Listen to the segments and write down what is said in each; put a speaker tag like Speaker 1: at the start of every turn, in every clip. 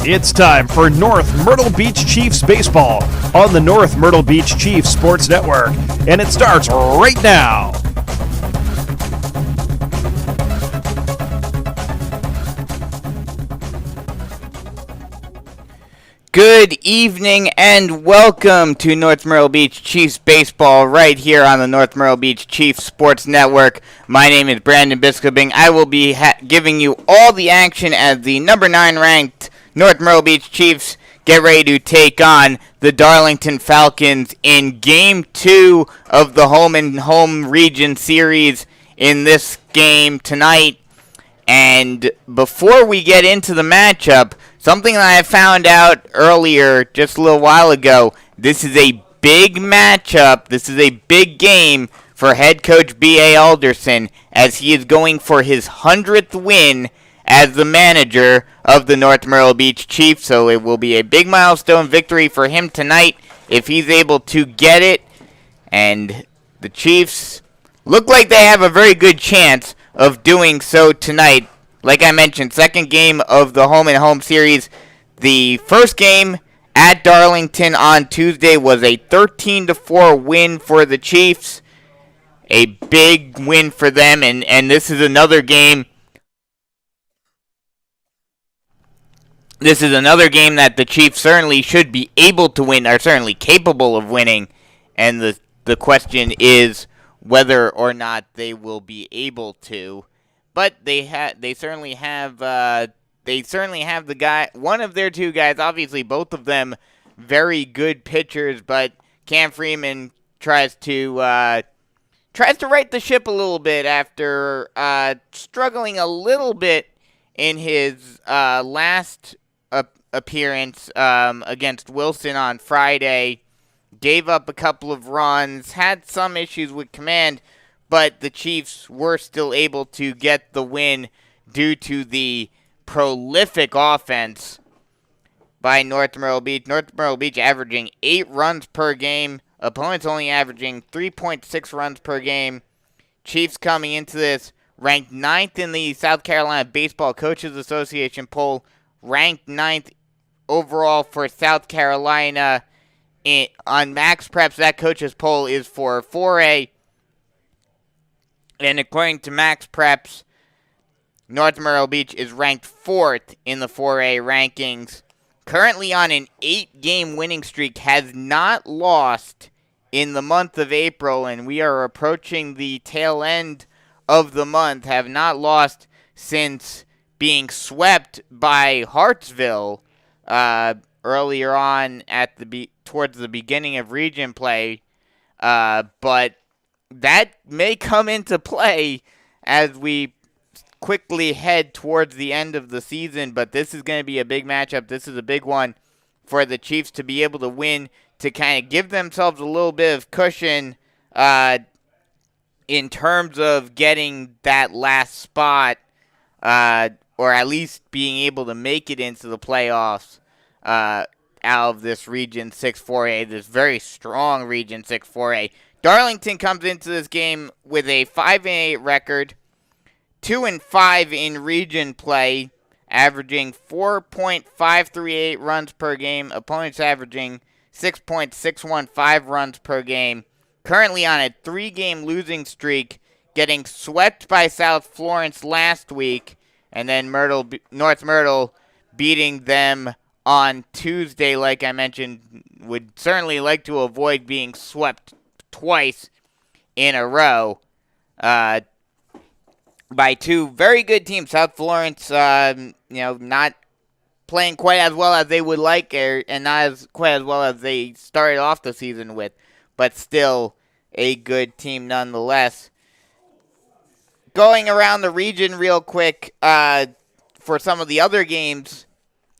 Speaker 1: It's time for North Myrtle Beach Chiefs baseball on the North Myrtle Beach Chiefs Sports Network, and it starts right now.
Speaker 2: Good evening and welcome to North Myrtle Beach Chiefs baseball right here on the North Myrtle Beach Chiefs Sports Network. My name is Brandon Biskobing. I will be giving you all the action as the number 9 ranked North Myrtle Beach Chiefs get ready to take on the Darlington Falcons in Game 2 of the home and home region series in this game tonight. And before we get into the matchup, something that I found out earlier, just a little while ago, this is a big matchup, this is a big game for head coach B.A. Alderson, as he is going for his 100th win as the manager of the North Myrtle Beach Chiefs. So it will be a big milestone victory for him tonight if he's able to get it. And the Chiefs look like they have a very good chance of doing so tonight. Like I mentioned, second game of the home and home series. The first game at Darlington on Tuesday was a 13-4 win for the Chiefs. A big win for them, and this is another game. This is another game that the Chiefs certainly should be able to win, are certainly capable of winning, and the question is whether or not they will be able to. But they certainly have the guy, one of their two guys, obviously both of them very good pitchers, but Cam Freeman tries to right the ship a little bit after struggling a little bit in his last appearance against Wilson on Friday. Gave up a couple of runs, had some issues with command, but the Chiefs were still able to get the win due to the prolific offense by North Myrtle Beach. North Myrtle Beach averaging 8 runs per game. Opponents only averaging 3.6 runs per game. Chiefs coming into this ranked 9th in the South Carolina Baseball Coaches Association poll. Ranked 9th overall for South Carolina. On Max Preps, that coaches poll is for 4A. And according to Max Preps, North Myrtle Beach is ranked 4th in the 4A rankings. Currently on an 8-game winning streak, has not lost in the month of April, and we are approaching the tail end of the month. Have not lost since being swept by Hartsville earlier on at towards the beginning of region play, but that may come into play as we quickly head towards the end of the season. But this is going to be a big matchup. This is a big one for the Chiefs to be able to win, to kind of give themselves a little bit of cushion in terms of getting that last spot, or at least being able to make it into the playoffs out of this Region 6 4A, this very strong Region 6 4A. Darlington comes into this game with a 5-8 record, 2-5 in region play, averaging 4.538 runs per game. Opponents averaging 6.615 runs per game. Currently on a 3-game losing streak, getting swept by South Florence last week, and then North Myrtle beating them on Tuesday. Like I mentioned, would certainly like to avoid being swept twice in a row by two very good teams. South Florence, not playing quite as well as they would like, and not quite as well as they started off the season with, but still a good team nonetheless. Going around the region real quick for some of the other games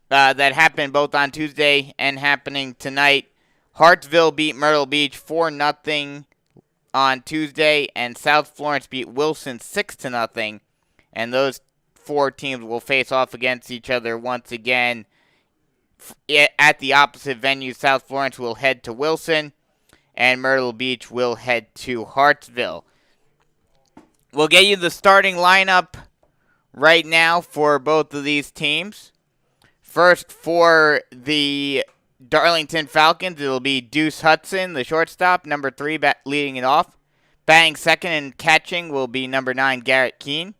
Speaker 2: that happened both on Tuesday and happening tonight. Hartsville beat Myrtle Beach 4-0 on Tuesday, and South Florence beat Wilson 6-0. And those 4 teams will face off against each other once again at the opposite venue. South Florence will head to Wilson, and Myrtle Beach will head to Hartsville. We'll get you the starting lineup right now for both of these teams. First for the Darlington Falcons, it'll be Deuce Hudson, the shortstop, number 3, leading it off. Batting second and catching will be number 9, Garrett Keene.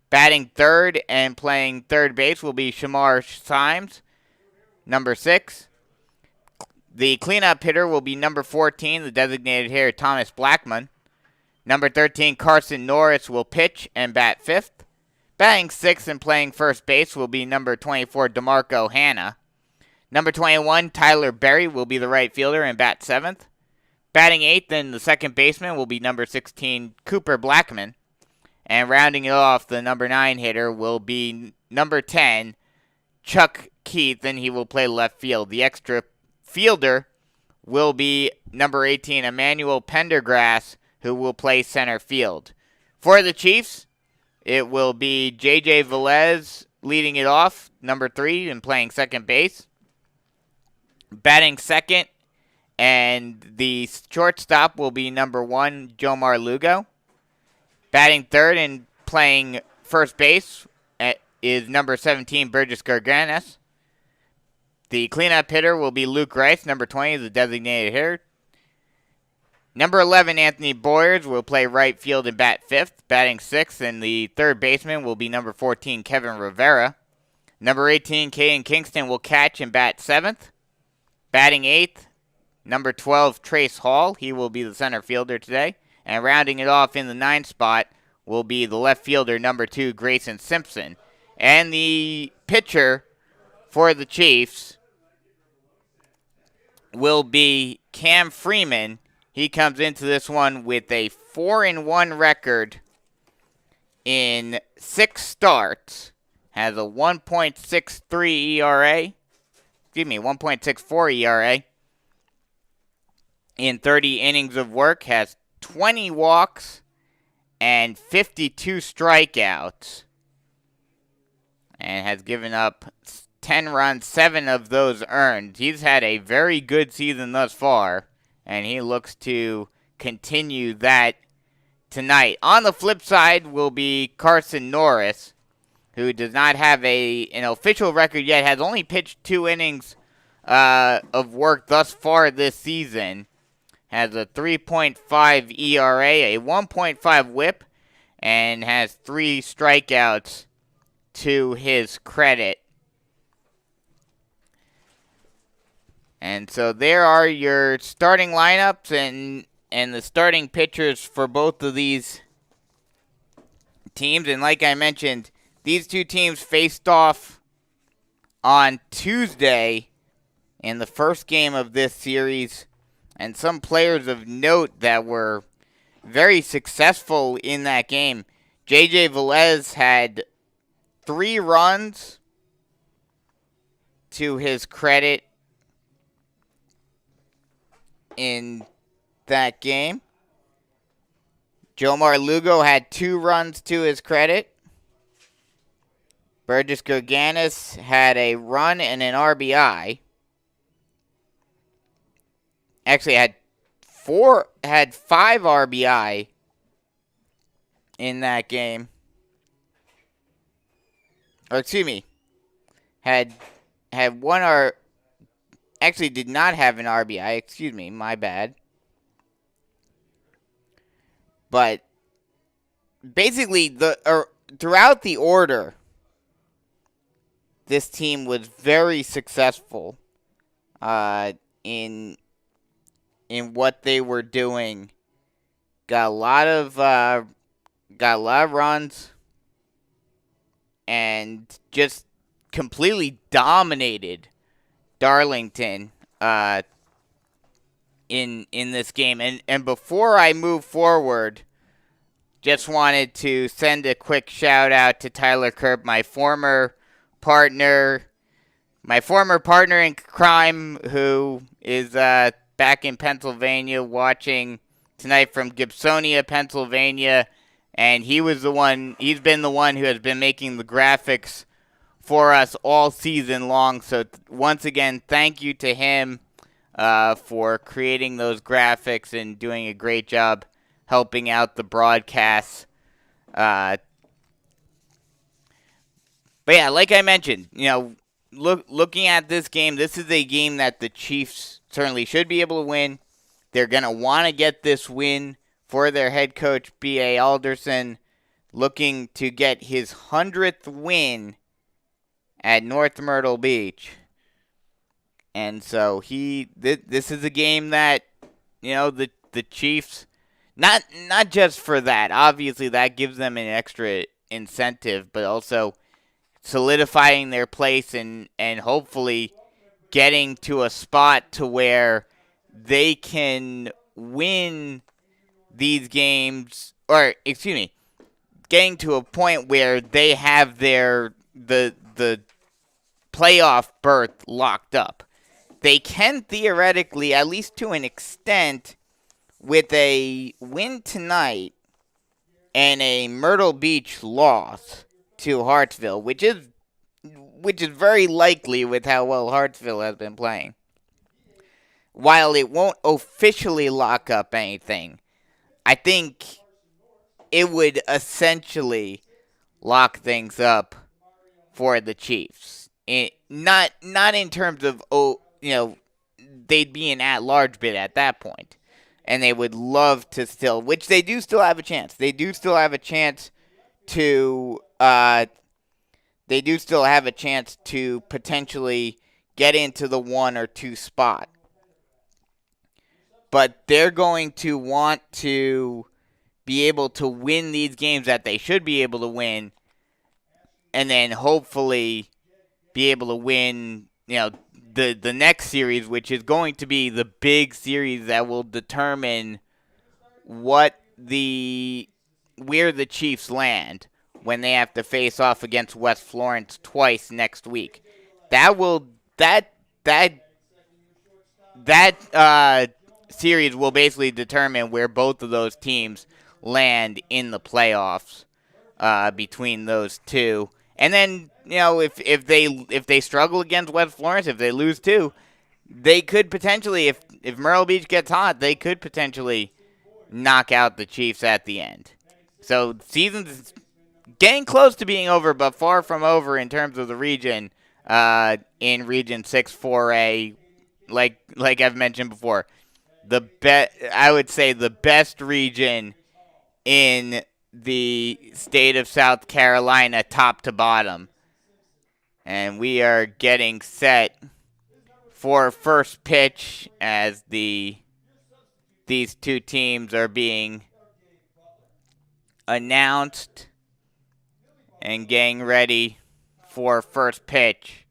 Speaker 2: Batting third and playing third base will be Shamar Symes, number 6. The cleanup hitter will be number 14, the designated hitter, Thomas Blackman. Number 13, Carson Norris will pitch and bat 5th. Batting 6th and playing first base will be number 24, DeMarco Hanna. Number 21, Tyler Berry will be the right fielder and bat 7th. Batting 8th and the second baseman will be number 16, Cooper Blackman. And rounding it off, the number 9 hitter will be number 10, Chuck Keith, and he will play left field. The extra fielder will be number 18, Emmanuel Pendergrass, who will play center field. For the Chiefs, it will be J.J. Velez leading it off, number 3, and playing second base. Batting second, and the shortstop will be number 1, Jomar Lugo. Batting third and playing first base is number 17, Burgess Garganas. The cleanup hitter will be Luke Rice, number 20, the designated hitter. Number 11, Anthony Boyers, will play right field and bat 5th. Batting 6th, and the third baseman will be number 14, Kevin Rivera. Number 18, Caden Kingston, will catch and bat 7th. Batting 8th, number 12, Trace Hall. He will be the center fielder today. And rounding it off in the 9th spot will be the left fielder, number 2, Grayson Simpson. And the pitcher for the Chiefs will be Cam Freeman. He comes into this one with a 4-1 record in 6 starts. Has a 1.63 ERA. 1.64 ERA. In 30 innings of work, has 20 walks and 52 strikeouts. And has given up 10 runs, 7 of those earned. He's had a very good season thus far, and he looks to continue that tonight. On the flip side will be Carson Norris, who does not have an official record yet, has only pitched 2 innings of work thus far this season. Has a 3.5 ERA, a 1.5 whip, and has 3 strikeouts to his credit. And so there are your starting lineups and the starting pitchers for both of these teams. And like I mentioned, these two teams faced off on Tuesday in the first game of this series. And some players of note that were very successful in that game. J.J. Velez had 3 runs to his credit in that game. Jomar Lugo had 2 runs to his credit. Burgess Garganas had a run and an RBI. Actually had 5 RBI in that game. Or excuse me, had 1 actually did not have an RBI. Excuse me, my bad. But basically, throughout the order, this team was very successful in what they were doing. Got a lot of runs, and just completely dominated Darlington in this game. And before I move forward, just wanted to send a quick shout out to Tyler Kerb, my former partner in crime, who is back in Pennsylvania watching tonight from Gibsonia, Pennsylvania. And he's been the one who has been making the graphics for us all season long. So once again, thank you to him for creating those graphics and doing a great job helping out the broadcasts. But yeah, like I mentioned, looking at this game, this is a game that the Chiefs certainly should be able to win. They're going to want to get this win for their head coach, B.A. Alderson, looking to get his 100th win at North Myrtle Beach. And so this is a game that, the Chiefs, not just for that. Obviously, that gives them an extra incentive, but also solidifying their place and hopefully getting to a spot to where they can win these games, or excuse me, getting to a point where they have the playoff berth locked up. They can theoretically, at least to an extent, with a win tonight and a Myrtle Beach loss to Hartsville, which is very likely with how well Hartsville has been playing. While it won't officially lock up anything, I think it would essentially lock things up for the Chiefs. Not in terms of, they'd be an at-large bid at that point. And they would love to still, which they do still have a chance. They do still have a chance to, potentially get into the 1 or 2 spot. But they're going to want to be able to win these games that they should be able to win, and then hopefully be able to win, the next series, which is going to be the big series that will determine where the Chiefs land when they have to face off against West Florence twice next week. That series will basically determine where both of those teams land in the playoffs between those two. And then, if they struggle against West Florence, if they lose too, they could potentially, if Myrtle Beach gets hot, they could potentially knock out the Chiefs at the end. So season's getting close to being over, but far from over in terms of the region. In Region 6 4A, like I've mentioned before, I would say the best region in the state of South Carolina, top to bottom. And we are getting set for first pitch as these two teams are being announced and getting ready for first pitch.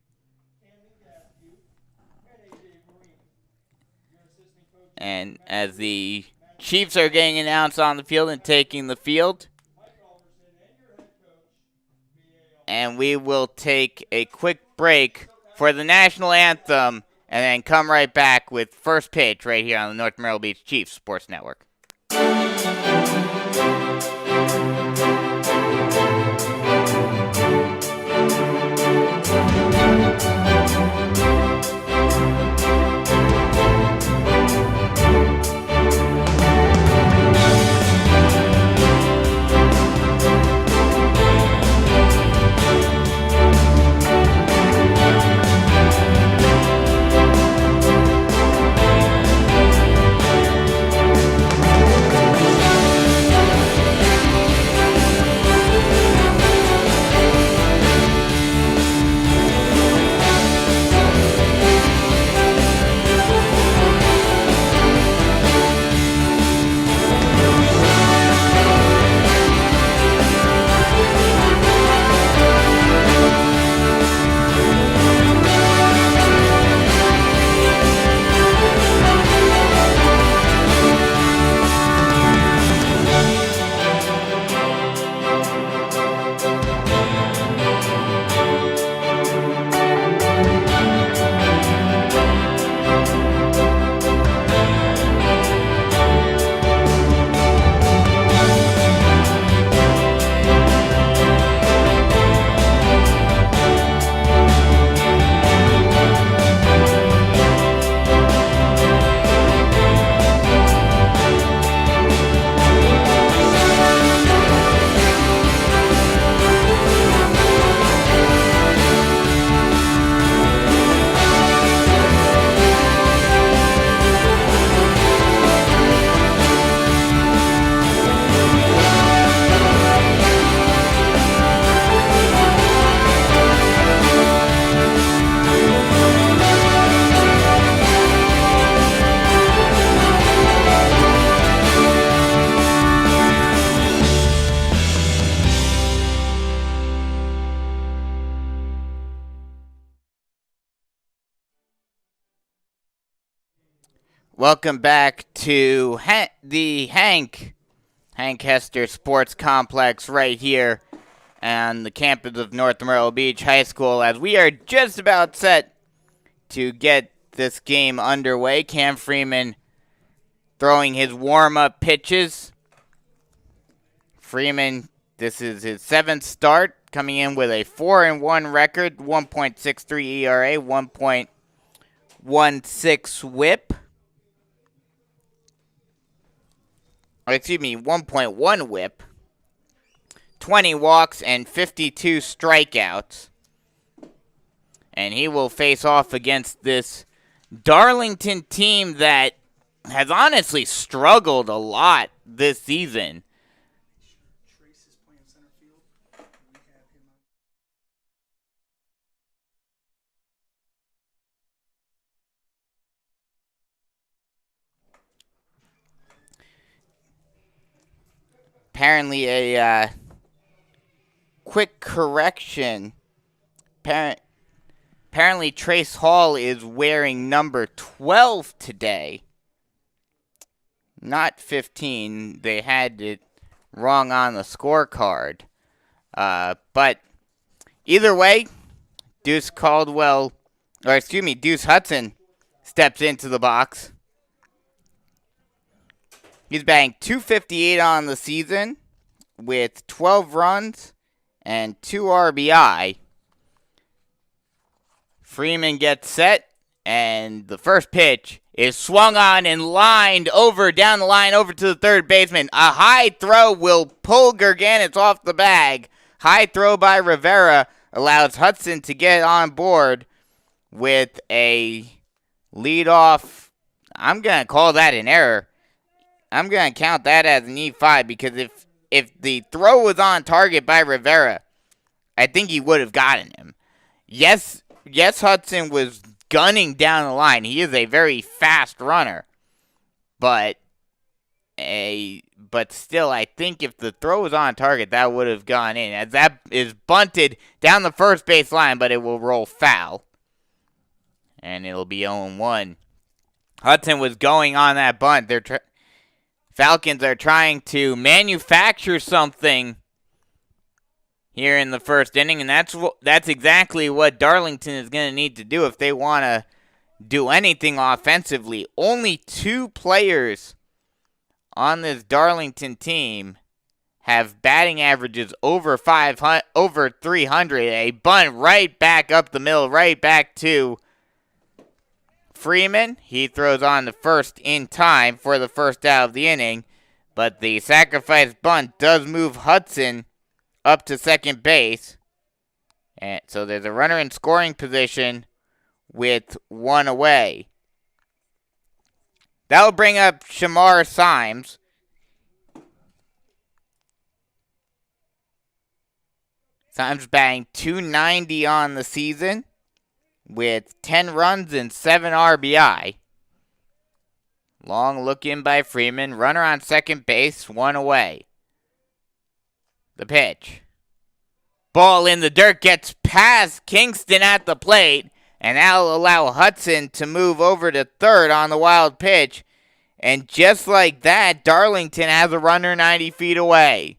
Speaker 2: And as the Chiefs are getting announced on the field and taking the field, and we will take a quick break for the national anthem and then come right back with first pitch right here on the North Myrtle Beach Chiefs Sports Network. Welcome back to the Hank Hester Sports Complex right here on the campus of North Myrtle Beach High School, as we are just about set to get this game underway. Cam Freeman throwing his warm-up pitches. Freeman, this is his 7th start, coming in with a 4-1 record, 1.63 ERA, 1.16 WHIP. 1.1 WHIP, 20 walks, and 52 strikeouts. And he will face off against this Darlington team that has honestly struggled a lot this season. Apparently a quick correction. Apparently Trace Hall is wearing number 12 today. Not 15. They had it wrong on the scorecard. But either way, Deuce Hudson steps into the box. He's batting .258 on the season with 12 runs and 2 RBI. Freeman gets set, and the first pitch is swung on and lined over, down the line, over to the third baseman. A high throw will pull Gerganis off the bag. High throw by Rivera allows Hudson to get on board with a leadoff. I'm going to call that an error. I'm going to count that as an E5 because if the throw was on target by Rivera, I think he would have gotten him. Yes, Hudson was gunning down the line. He is a very fast runner. But still, I think if the throw was on target, that would have gone in. As that is bunted down the first base line, but it will roll foul. And it'll be 0-1. Hudson was going on that bunt. Falcons are trying to manufacture something here in the first inning, and that's exactly what Darlington is going to need to do if they want to do anything offensively. Only 2 players on this Darlington team have batting averages over 300. A bunt right back up the middle, right back to Freeman. He throws on the first in time for the first out of the inning, but the sacrifice bunt does move Hudson up to second base. And so there's a runner in scoring position with 1 away. That will bring up Shamar Symes. Symes batting .290 on the season with 10 runs and 7 RBI. Long look in by Freeman. Runner on second base, 1 away. The pitch. Ball in the dirt, gets past Kingston at the plate, and that'll allow Hudson to move over to third on the wild pitch. And just like that, Darlington has a runner 90 feet away.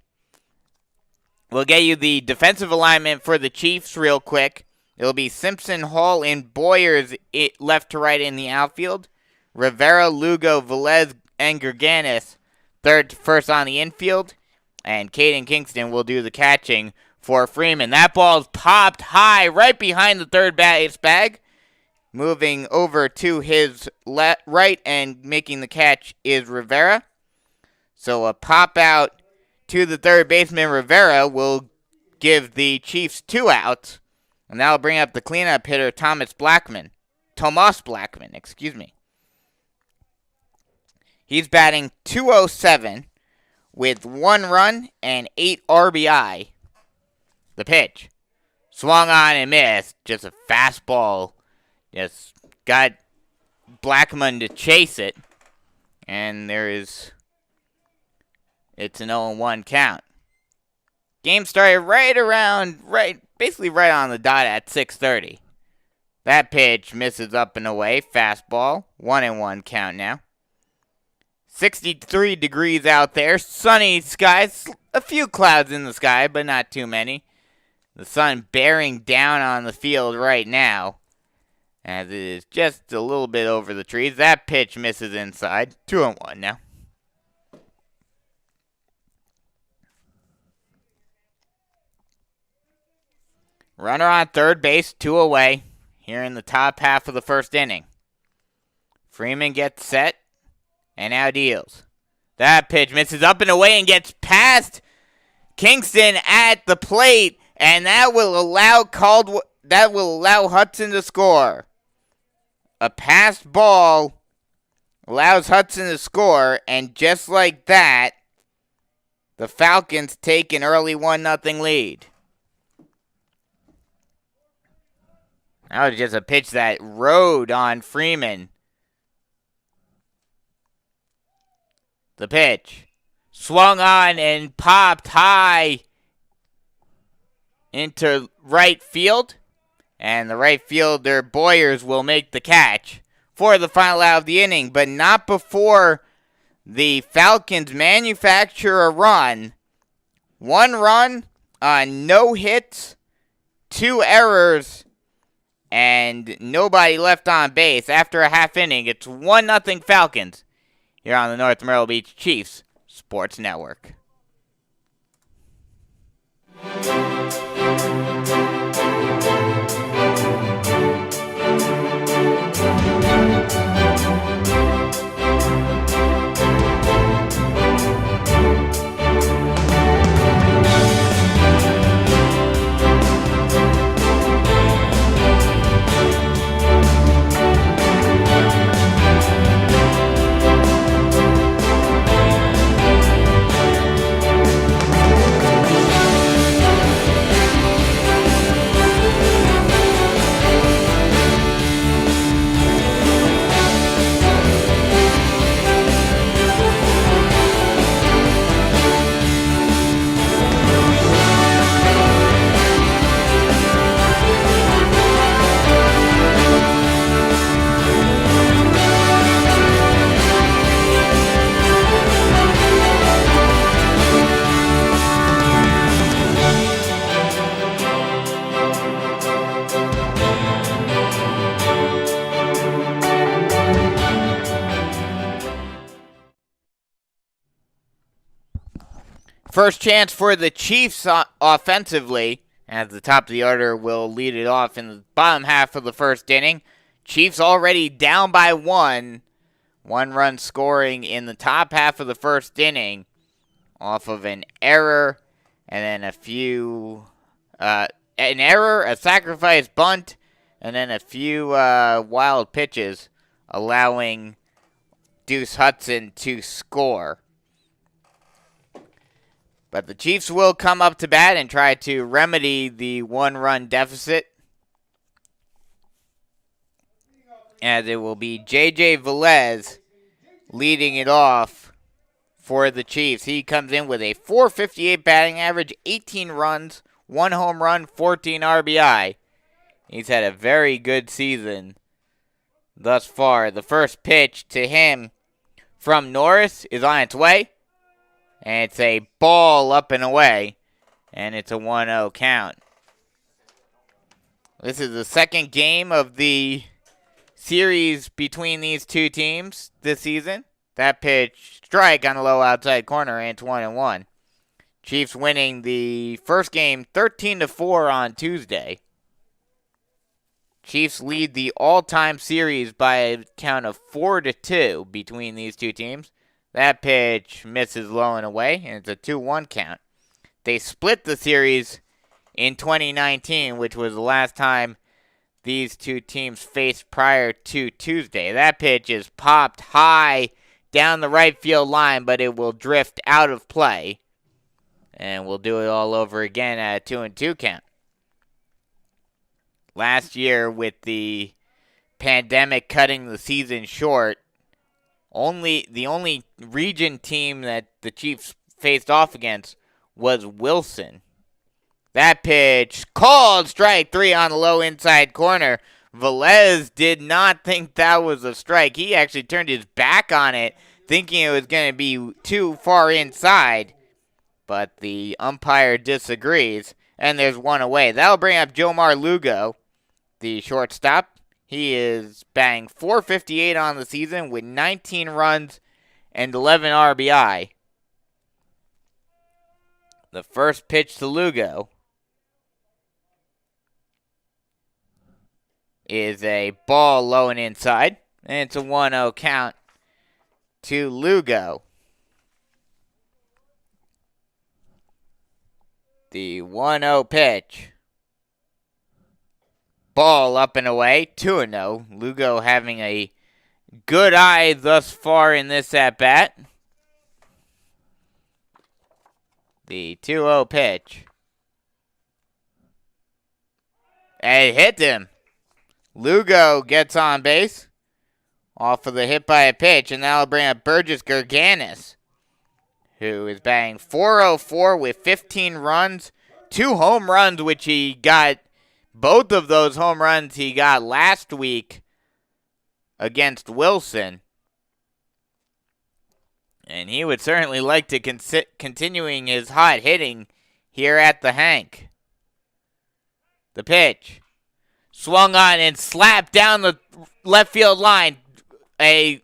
Speaker 2: We'll get you the defensive alignment for the Chiefs real quick. It'll be Simpson, Hall, and Boyers left to right in the outfield. Rivera, Lugo, Velez, and Gerganis third to first on the infield. And Caden Kingston will do the catching for Freeman. That ball's popped high right behind the third base bag. Moving over to his right and making the catch is Rivera. So a pop out to the third baseman, Rivera, will give the Chiefs 2 outs. And that'll bring up the cleanup hitter, Tomas Blackman, excuse me. He's batting .207 with 1 run and 8 RBI. The pitch. Swung on and missed. Just a fastball. Just got Blackman to chase it. And it's an 0-1 count. Game started basically right on the dot at 6:30. That pitch misses up and away. Fastball. 1-1 count now. 63 degrees out there. Sunny skies. A few clouds in the sky, but not too many. The sun bearing down on the field right now, as it is just a little bit over the trees. That pitch misses inside. 2-1 now. Runner on third base, 2 away, here in the top half of the first inning. Freeman gets set, and now deals. That pitch misses up and away and gets past Kingston at the plate, and that will allow Hudson to score. A passed ball allows Hudson to score, and just like that, the Falcons take an early 1-0 lead. That was just a pitch that rode on Freeman. The pitch swung on and popped high into right field. And the right fielder, Boyers, will make the catch for the final out of the inning. But not before the Falcons manufacture a run. 1 run on no hits, 2 errors, and nobody left on base. After a half inning, it's 1-0 Falcons here on the North Myrtle Beach Chiefs Sports Network. First chance for the Chiefs offensively, as the top of the order will lead it off in the bottom half of the first inning. Chiefs already down by 1. 1 run scoring in the top half of the first inning off of an error and then a sacrifice bunt, and then a few wild pitches allowing Deuce Hudson to score. But the Chiefs will come up to bat and try to remedy the 1-run deficit. As it will be J.J. Velez leading it off for the Chiefs. He comes in with a .458 batting average, 18 runs, 1 home run, 14 RBI. He's had a very good season thus far. The first pitch to him from Norris is on its way. And it's a ball up and away. And it's a 1-0 count. This is the second game of the series between these two teams this season. That pitch, strike on the low outside corner, and it's 1-1. Chiefs winning the first game 13-4 on Tuesday. Chiefs lead the all-time series by a count of 4-2 between these two teams. That pitch misses low and away, and it's a 2-1 count. They split the series in 2019, which was the last time these two teams faced prior to Tuesday. That pitch is popped high down the right field line, but it will drift out of play. And we'll do it all over again at a 2-2 count. Last year, with the pandemic cutting the season short, the only region team that the Chiefs faced off against was Wilson. That pitch called strike 3 on the low inside corner. Velez did not think that was a strike. He actually turned his back on it thinking it was going to be too far inside, but the umpire disagrees, and there's one away. That'll bring up Jomar Lugo, the shortstop. He is batting .458 on the season with 19 runs and 11 RBI. The first pitch to Lugo is a ball low and inside, and it's a 1-0 count to Lugo. The 1-0 pitch. Ball up and away, 2-0. Lugo having a good eye thus far in this at-bat. The 2-0 pitch. And it hit him. Lugo gets on base off of the hit by a pitch, and that'll bring up Burgess Gerganis, who is batting .404 with 15 runs, 2 home runs, which he got. Both of those home runs he got last week against Wilson. And he would certainly like to continuing his hot hitting here at the Hank. The pitch. Swung on and slapped down the left field line. A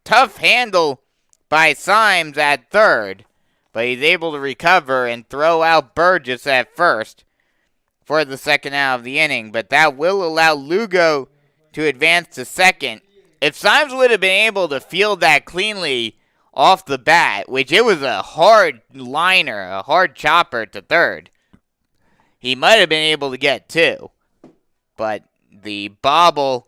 Speaker 2: tough handle by Symes at third, but he's able to recover and throw out Burgess at first for the second out of the inning. But that will allow Lugo to advance to second. If Symes would have been able to field that cleanly off the bat, which it was a hard liner, a hard chopper to third, he might have been able to get 2. But the bobble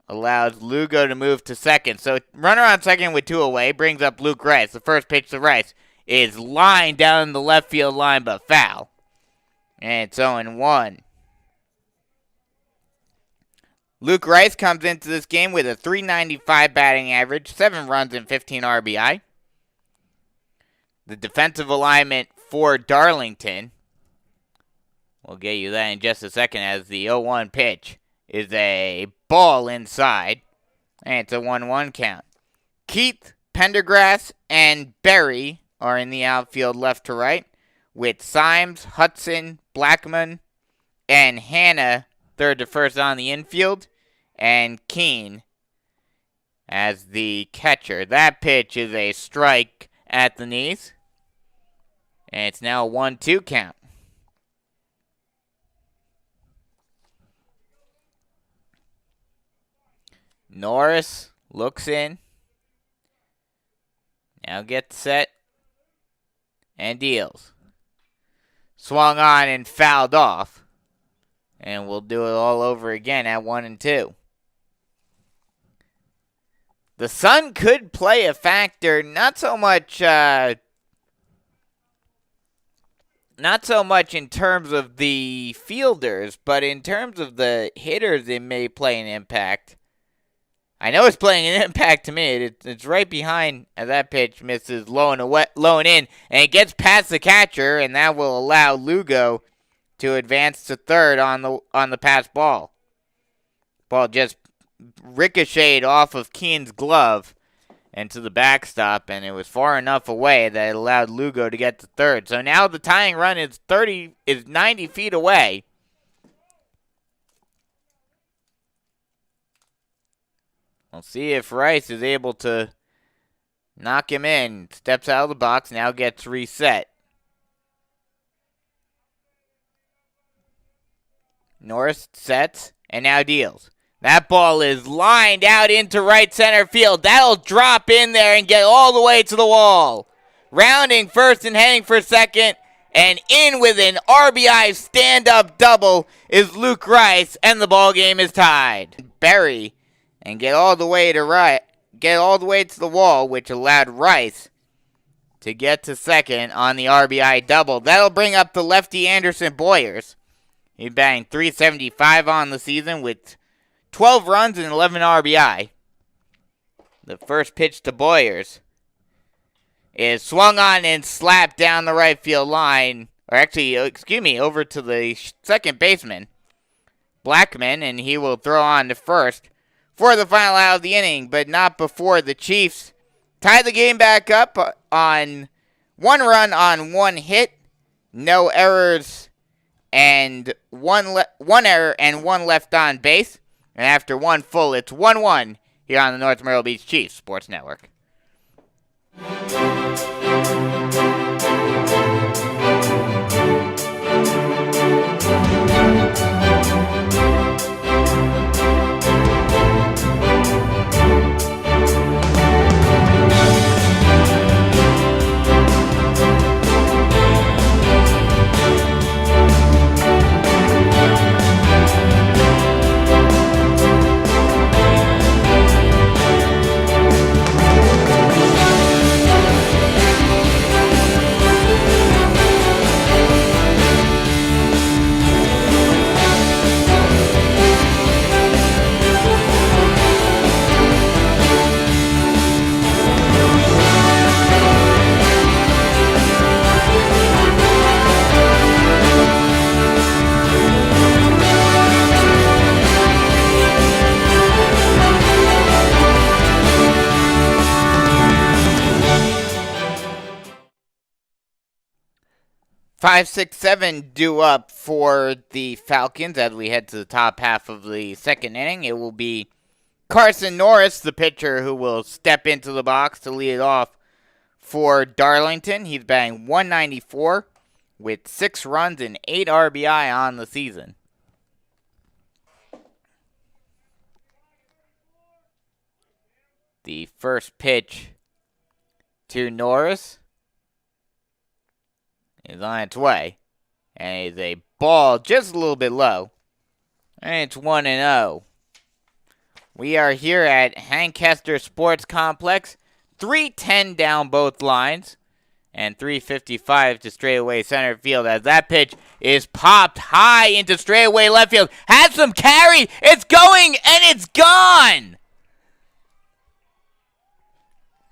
Speaker 2: allows Lugo to move to second. So runner on second with 2 away brings up Luke Rice. The first pitch to Rice is lined down the left field line, but foul. And it's 0-1. Luke Rice comes into this game with a .395 batting average, 7 runs and 15 RBI. The defensive alignment for Darlington, we'll get you that in just a second, as the 0-1 pitch is a ball inside, and it's a 1-1 count. Keith, Pendergrass, and Berry are in the outfield left to right, with Symes, Hudson, Blackman, and Hanna third to first on the infield, and Keene as the catcher. That pitch is a strike at the knees, and it's now a 1-2 count. Norris looks in. Now gets set and deals. Swung on and fouled off. And we'll do it all over again at 1-2. The sun could play a factor, not so much in terms of the fielders, but in terms of the hitters, it may play an impact. I know it's playing an impact to me. It's right behind as that pitch misses low and in, and it gets past the catcher, and that will allow Lugo to advance to third on the pass ball. Ball just ricocheted off of Keene's glove and to the backstop, and it was far enough away that it allowed Lugo to get to third. So now the tying run is 90 feet away. We'll see if Rice is able to knock him in. Steps out of the box, now gets reset. Norris sets and now deals. That ball is lined out into right center field. That'll drop in there and get all the way to the wall. Rounding first and heading for second. And in with an RBI stand-up double is Luke Rice, and the ball game is tied. Berry and get all the way to the wall, which allowed Rice to get to second on the RBI double. That'll bring up the lefty Anderson Boyers. He's batting .375 on the season with 12 runs and 11 RBI. The first pitch to Boyers is swung on and slapped down the right field line, over to the second baseman, Blackman, and he will throw on to first for the final out of the inning, but not before the Chiefs Tie the game back up on 1 run on 1 hit, no errors, and one error and 1 left on base. And after 1 full, it's 1-1 here on the North Myrtle Beach Chiefs Sports Network. 5, 6, 7 due up for the Falcons as we head to the top half of the second inning. It will be Carson Norris, the pitcher, who will step into the box to lead it off for Darlington. He's batting .194 with 6 runs and 8 RBI on the season. The first pitch to Norris is on its way, and it's a ball just a little bit low, and it's 1-0. We are here at Hank Hester Sports Complex, 3:10 down both lines, and 3:55 to straightaway center field as that pitch is popped high into straightaway left field. Has some carry, it's going, and it's gone!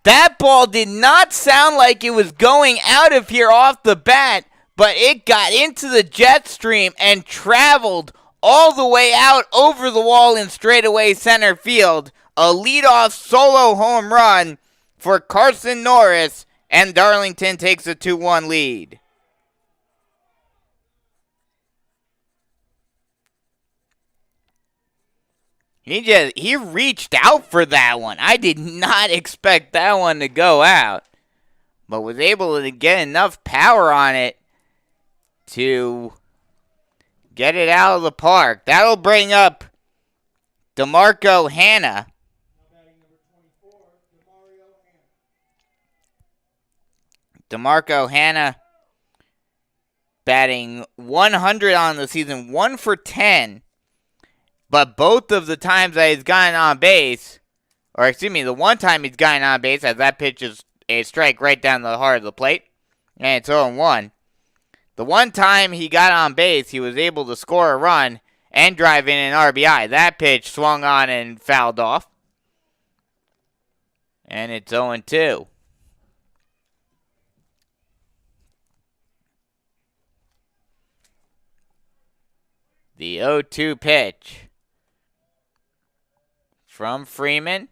Speaker 2: That ball did not sound like it was going out of here off the bat, but it got into the jet stream and traveled all the way out over the wall in straightaway center field. A leadoff solo home run for Carson Norris, and Darlington takes a 2-1 lead. He reached out for that one. I did not expect that one to go out, but was able to get enough power on it to get it out of the park. That'll bring up DeMarco Hanna. DeMarco Hanna batting 100 on the season, 1 for 10. But both of the times that he's gotten on base, the one time he's gotten on base, as that pitch is a strike right down the heart of the plate, and it's 0-1. The one time he got on base, he was able to score a run and drive in an RBI. That pitch swung on and fouled off, and it's 0-2. The 0-2 pitch from Freeman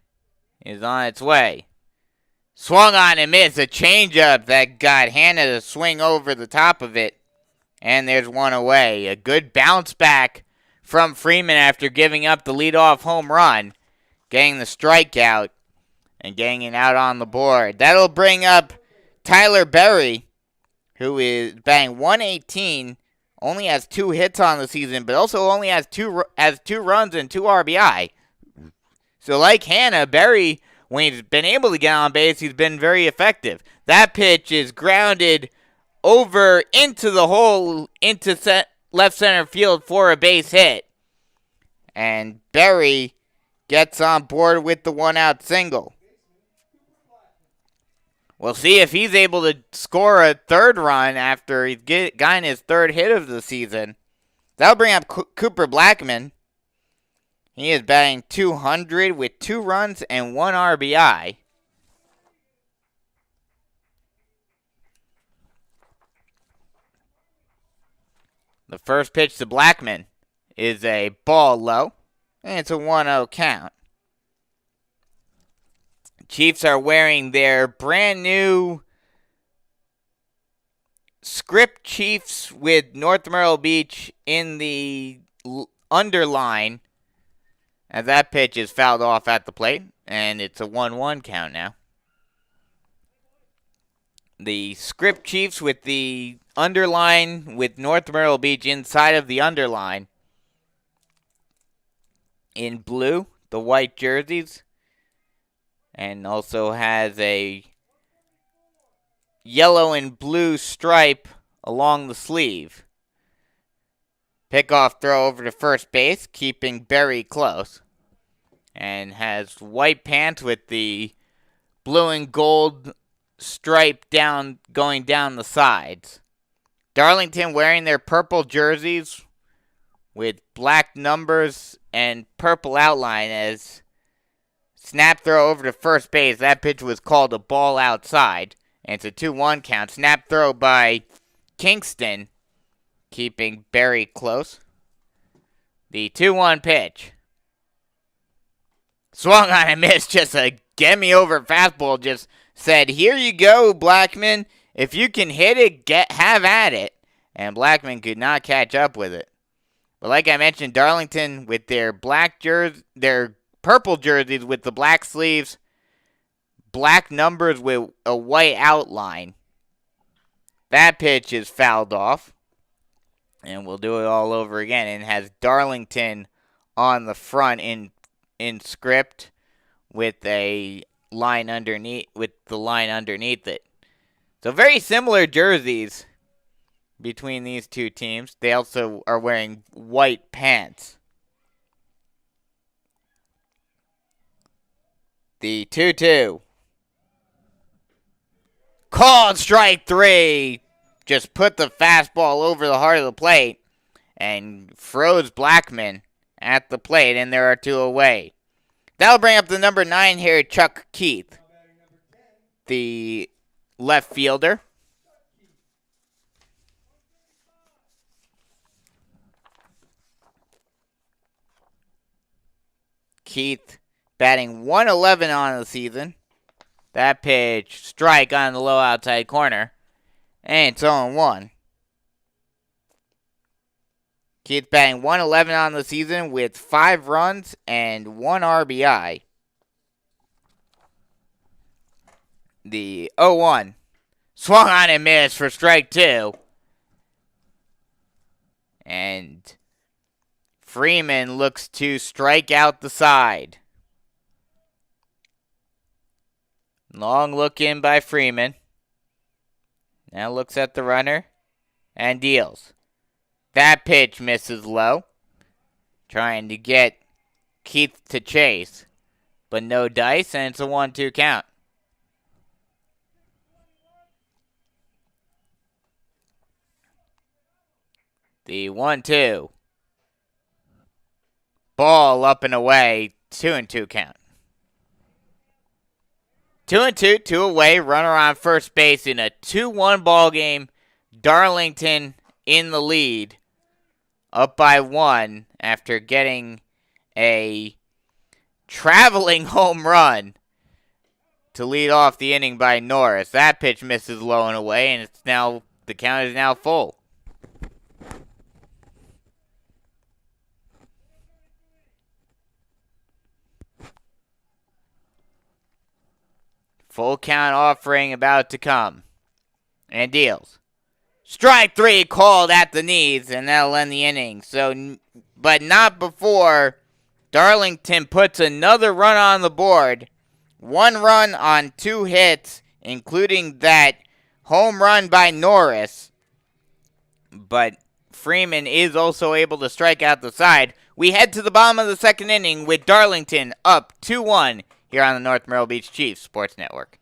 Speaker 2: is on its way. Swung on and missed. A changeup that got Hanna to swing over the top of it. And there's one away. A good bounce back from Freeman after giving up the leadoff home run. Getting the strikeout and getting it out on the board. That'll bring up Tyler Berry, who is batting .118. Only has 2 hits on the season, but also only has two runs and 2 RBI. So like Hanna, Berry, when he's been able to get on base, he's been very effective. That pitch is grounded over into the hole, into left center field for a base hit. And Berry gets on board with the 1-out single. We'll see if he's able to score a 3rd run after he's gotten his 3rd hit of the season. That'll bring up Cooper Blackman. He is batting .200 with 2 runs and 1 RBI. The first pitch to Blackman is a ball low, and it's a 1-0 count. Chiefs are wearing their brand new script Chiefs with North Myrtle Beach in the underline. As that pitch is fouled off at the plate, and it's a 1-1 count now. The script Chiefs with the underline with North Myrtle Beach inside of the underline. In blue, the white jerseys. And also has a yellow and blue stripe along the sleeve. Pickoff throw over to first base, keeping Berry close. And has white pants with the blue and gold stripe going down the sides. Darlington wearing their purple jerseys with black numbers and purple outline as snap throw over to first base. That pitch was called a ball outside. And it's a 2-1 count. Snap throw by Kingston, keeping Berry close. The 2-1 pitch. Swung on and missed. Just a get-me-over fastball. Just said, here you go, Blackman. If you can hit it, have at it. And Blackman could not catch up with it. But like I mentioned, Darlington with their their purple jerseys with the black sleeves, black numbers with a white outline. That pitch is fouled off. And we'll do it all over again. And has Darlington on the front in script with a line underneath it. So very similar jerseys between these two teams. They also are wearing white pants. The 2-2. Called strike 3. Just put the fastball over the heart of the plate and froze Blackman at the plate, and there are 2 away. That'll bring up the number 9 here, Chuck Keith, the left fielder. Keith batting .111 on the season. That pitch, strike on the low outside corner. And it's 0-1. Keith batting .111 on the season with 5 runs and 1 RBI. The 0-1. Swung on and missed for strike 2. And Freeman looks to strike out the side. Long look in by Freeman. Now looks at the runner and deals. That pitch misses low. Trying to get Keith to chase. But no dice, and it's a 1-2 count. The 1-2. Ball up and away. 2-2 count. 2-2, 2 away. Runner on first base in a 2-1 ball game. Darlington in the lead. Up by 1 after getting a traveling home run to lead off the inning by Norris. That pitch misses low and away, and the count is now full. Full count offering about to come. And deals. Strike 3 called at the knees, and that'll end the inning. But not before Darlington puts another run on the board. 1 run on 2 hits, including that home run by Norris. But Freeman is also able to strike out the side. We head to the bottom of the second inning with Darlington up 2-1 here on the North Myrtle Beach Chiefs Sports Network.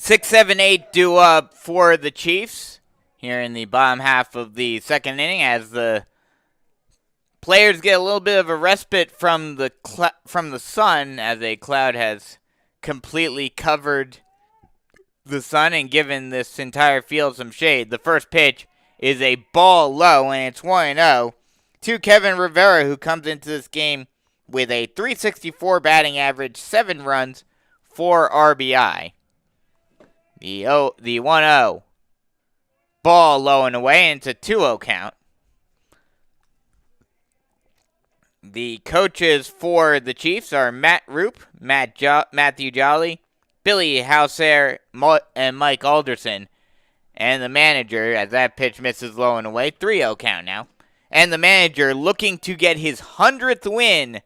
Speaker 2: 6, 7, 8 due up for the Chiefs here in the bottom half of the second inning as the players get a little bit of a respite from the sun as a cloud has completely covered the sun and given this entire field some shade. The first pitch is a ball low, and it's 1-0 to Kevin Rivera, who comes into this game with a .364 batting average, 7 runs, 4 RBI. The 1-0 ball low and away, and it's a 2-0 count. The coaches for the Chiefs are Matt Roop, Matthew Jolly, Billy Hauser, and Mike Alderson. And the manager, as that pitch misses low and away, 3-0 count now. And the manager looking to get his 100th win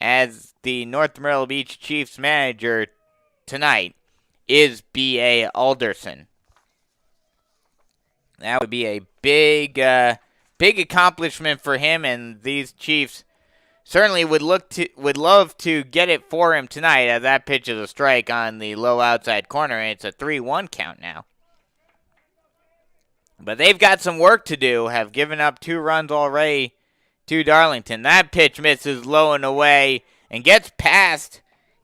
Speaker 2: as the North Myrtle Beach Chiefs manager tonight is B.A. Alderson. That would be a big accomplishment for him, and these Chiefs certainly would love to get it for him tonight, as that pitch is a strike on the low outside corner, and it's a 3-1 count now. But they've got some work to do, have given up 2 runs already to Darlington. That pitch misses low and away and gets past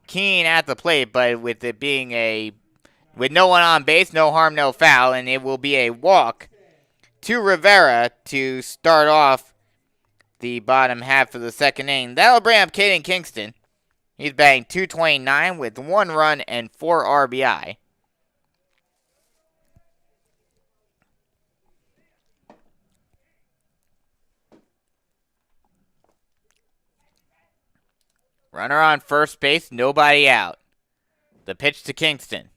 Speaker 2: Keene at the plate, but with it being with no one on base, no harm, no foul, and it will be a walk to Rivera to start off the bottom half of the second inning. That'll bring up Caden Kingston. He's batting .229 with 1 run and 4 RBI. Runner on first base, nobody out. The pitch to Kingston.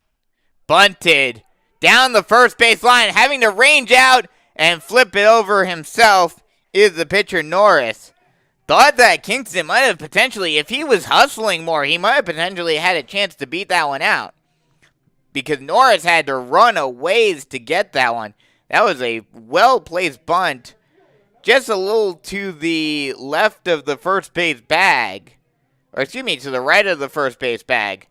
Speaker 2: Bunted down the first base line, having to range out and flip it over himself is the pitcher Norris. Thought that Kingston might have potentially, if he was hustling more, he might have potentially had a chance to beat that one out. Because Norris had to run a ways to get that one. That was a well-placed bunt, just a little to the left of the first base bag. Or excuse me, to the right of the first base bag.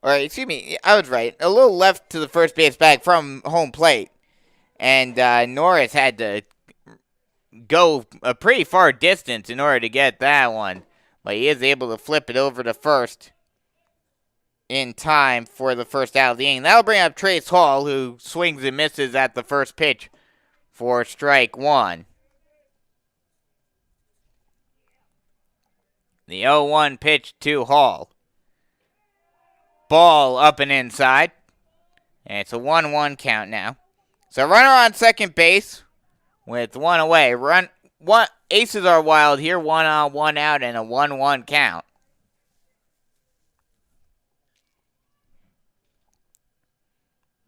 Speaker 2: Or excuse me, I was right. A little left to the first base bag from home plate. And Norris had to go a pretty far distance in order to get that one. But he is able to flip it over to first in time for the first out of the inning. That'll bring up Trace Hall, who swings and misses at the first pitch for strike 1. The 0-1 pitch to Hall. Ball up and inside. And it's a 1-1 count now. So runner on second base with 1 away. Aces are wild here. 1 on, 1 out, and a 1-1 count.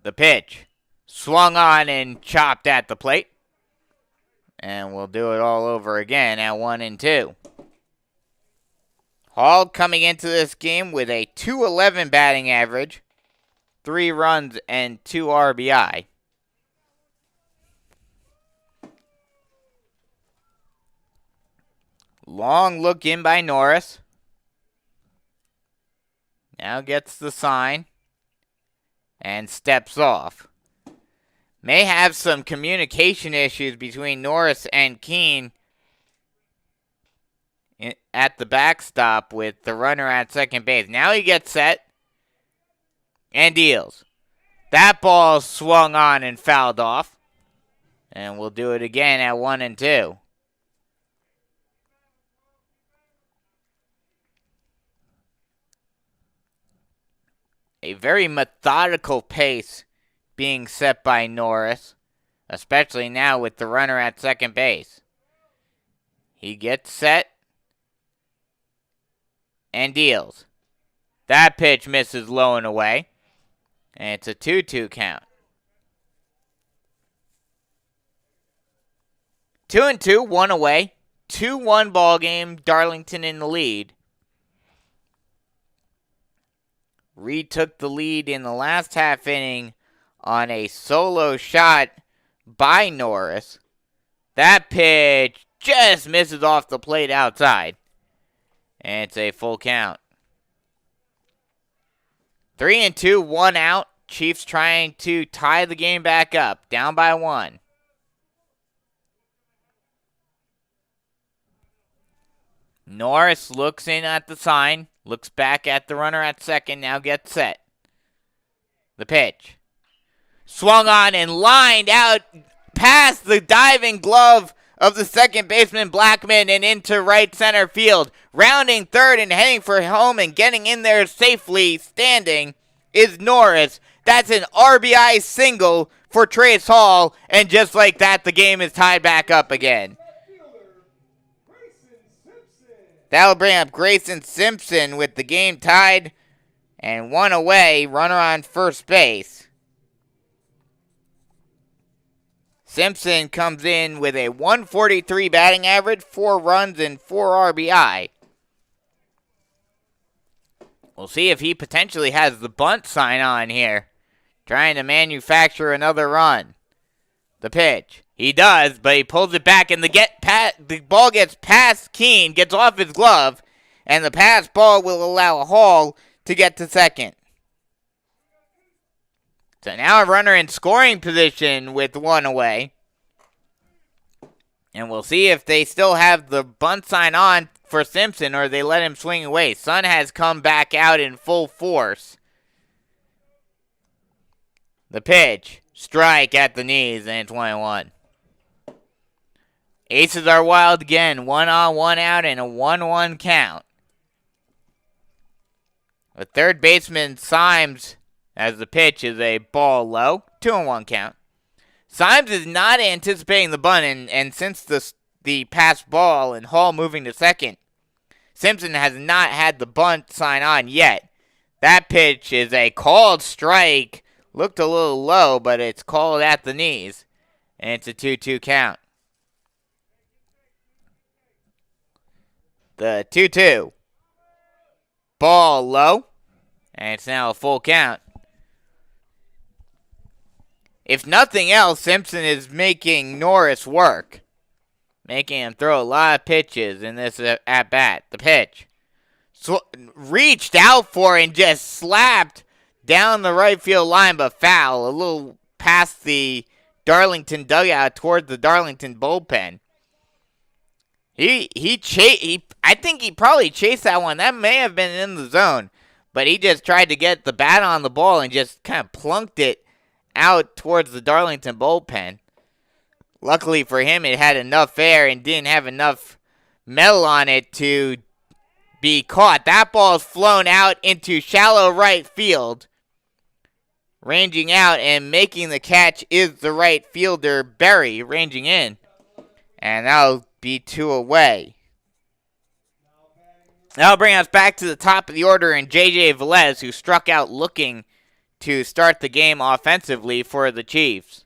Speaker 2: The pitch. Swung on and chopped at the plate. And we'll do it all over again at 1-2. Hall coming into this game with a .211 batting average, 3 runs and 2 RBI. Long look in by Norris. Now gets the sign and steps off. May have some communication issues between Norris and Keene at the backstop with the runner at second base. Now he gets set and deals. That ball swung on and fouled off. And we'll do it again at 1-2. A very methodical pace being set by Norris, especially now with the runner at second base. He gets set and deals. That pitch misses low and away. And it's a 2-2 count. 2-2, 1 away. 2-1 ball game. Darlington in the lead. Reed took the lead in the last half inning on a solo shot by Norris. That pitch just misses off the plate outside. And it's a full count. 3-2, 1 out. Chiefs trying to tie the game back up, down by 1. Norris looks in at the sign, looks back at the runner at second, now gets set. The pitch. Swung on and lined out past the diving glove of the second baseman Blackman and into right center field. Rounding third and heading for home and getting in there safely standing is Norris. That's an RBI single for Trace Hall, and just like that, the game is tied back up again. That'll bring up Grayson Simpson with the game tied and 1 away, runner on first base. Simpson comes in with a 143 batting average, 4 runs, and 4 RBI. We'll see if he potentially has the bunt sign on here, trying to manufacture another run. The pitch. He does, but he pulls it back, and the ball gets past Keene, gets off his glove, and the pass ball will allow Hall to get to second. So now a runner in scoring position with 1 away. And we'll see if they still have the bunt sign on for Simpson or they let him swing away. Sun has come back out in full force. The pitch. Strike at the knees, and it's 1-1. Aces are wild again. 1 on, 1 out, and a 1-1 count. With third baseman Symes as the pitch is a ball low. 2-1 count. Symes is not anticipating the bunt, and since the pass ball and Hall moving to second, Simpson has not had the bunt sign on yet. That pitch is a called strike. Looked a little low, but it's called at the knees, and it's a 2-2 count. The 2-2. Ball low, and it's now a full count. If nothing else, Simpson is making Norris work, making him throw a lot of pitches in this at-bat. The pitch. Reached out for and just slapped down the right field line, but foul. A little past the Darlington dugout toward the Darlington bullpen. I think he probably chased that one. That may have been in the zone, but he just tried to get the bat on the ball and just kind of plunked it out towards the Darlington bullpen. Luckily for him, it had enough air and didn't have enough metal on it to be caught. That ball's flown out into shallow right field. Ranging out and making the catch is the right fielder, Berry, ranging in. And that'll be 2 away. That'll bring us back to the top of the order and J.J. Velez, who struck out looking to start the game offensively for the Chiefs.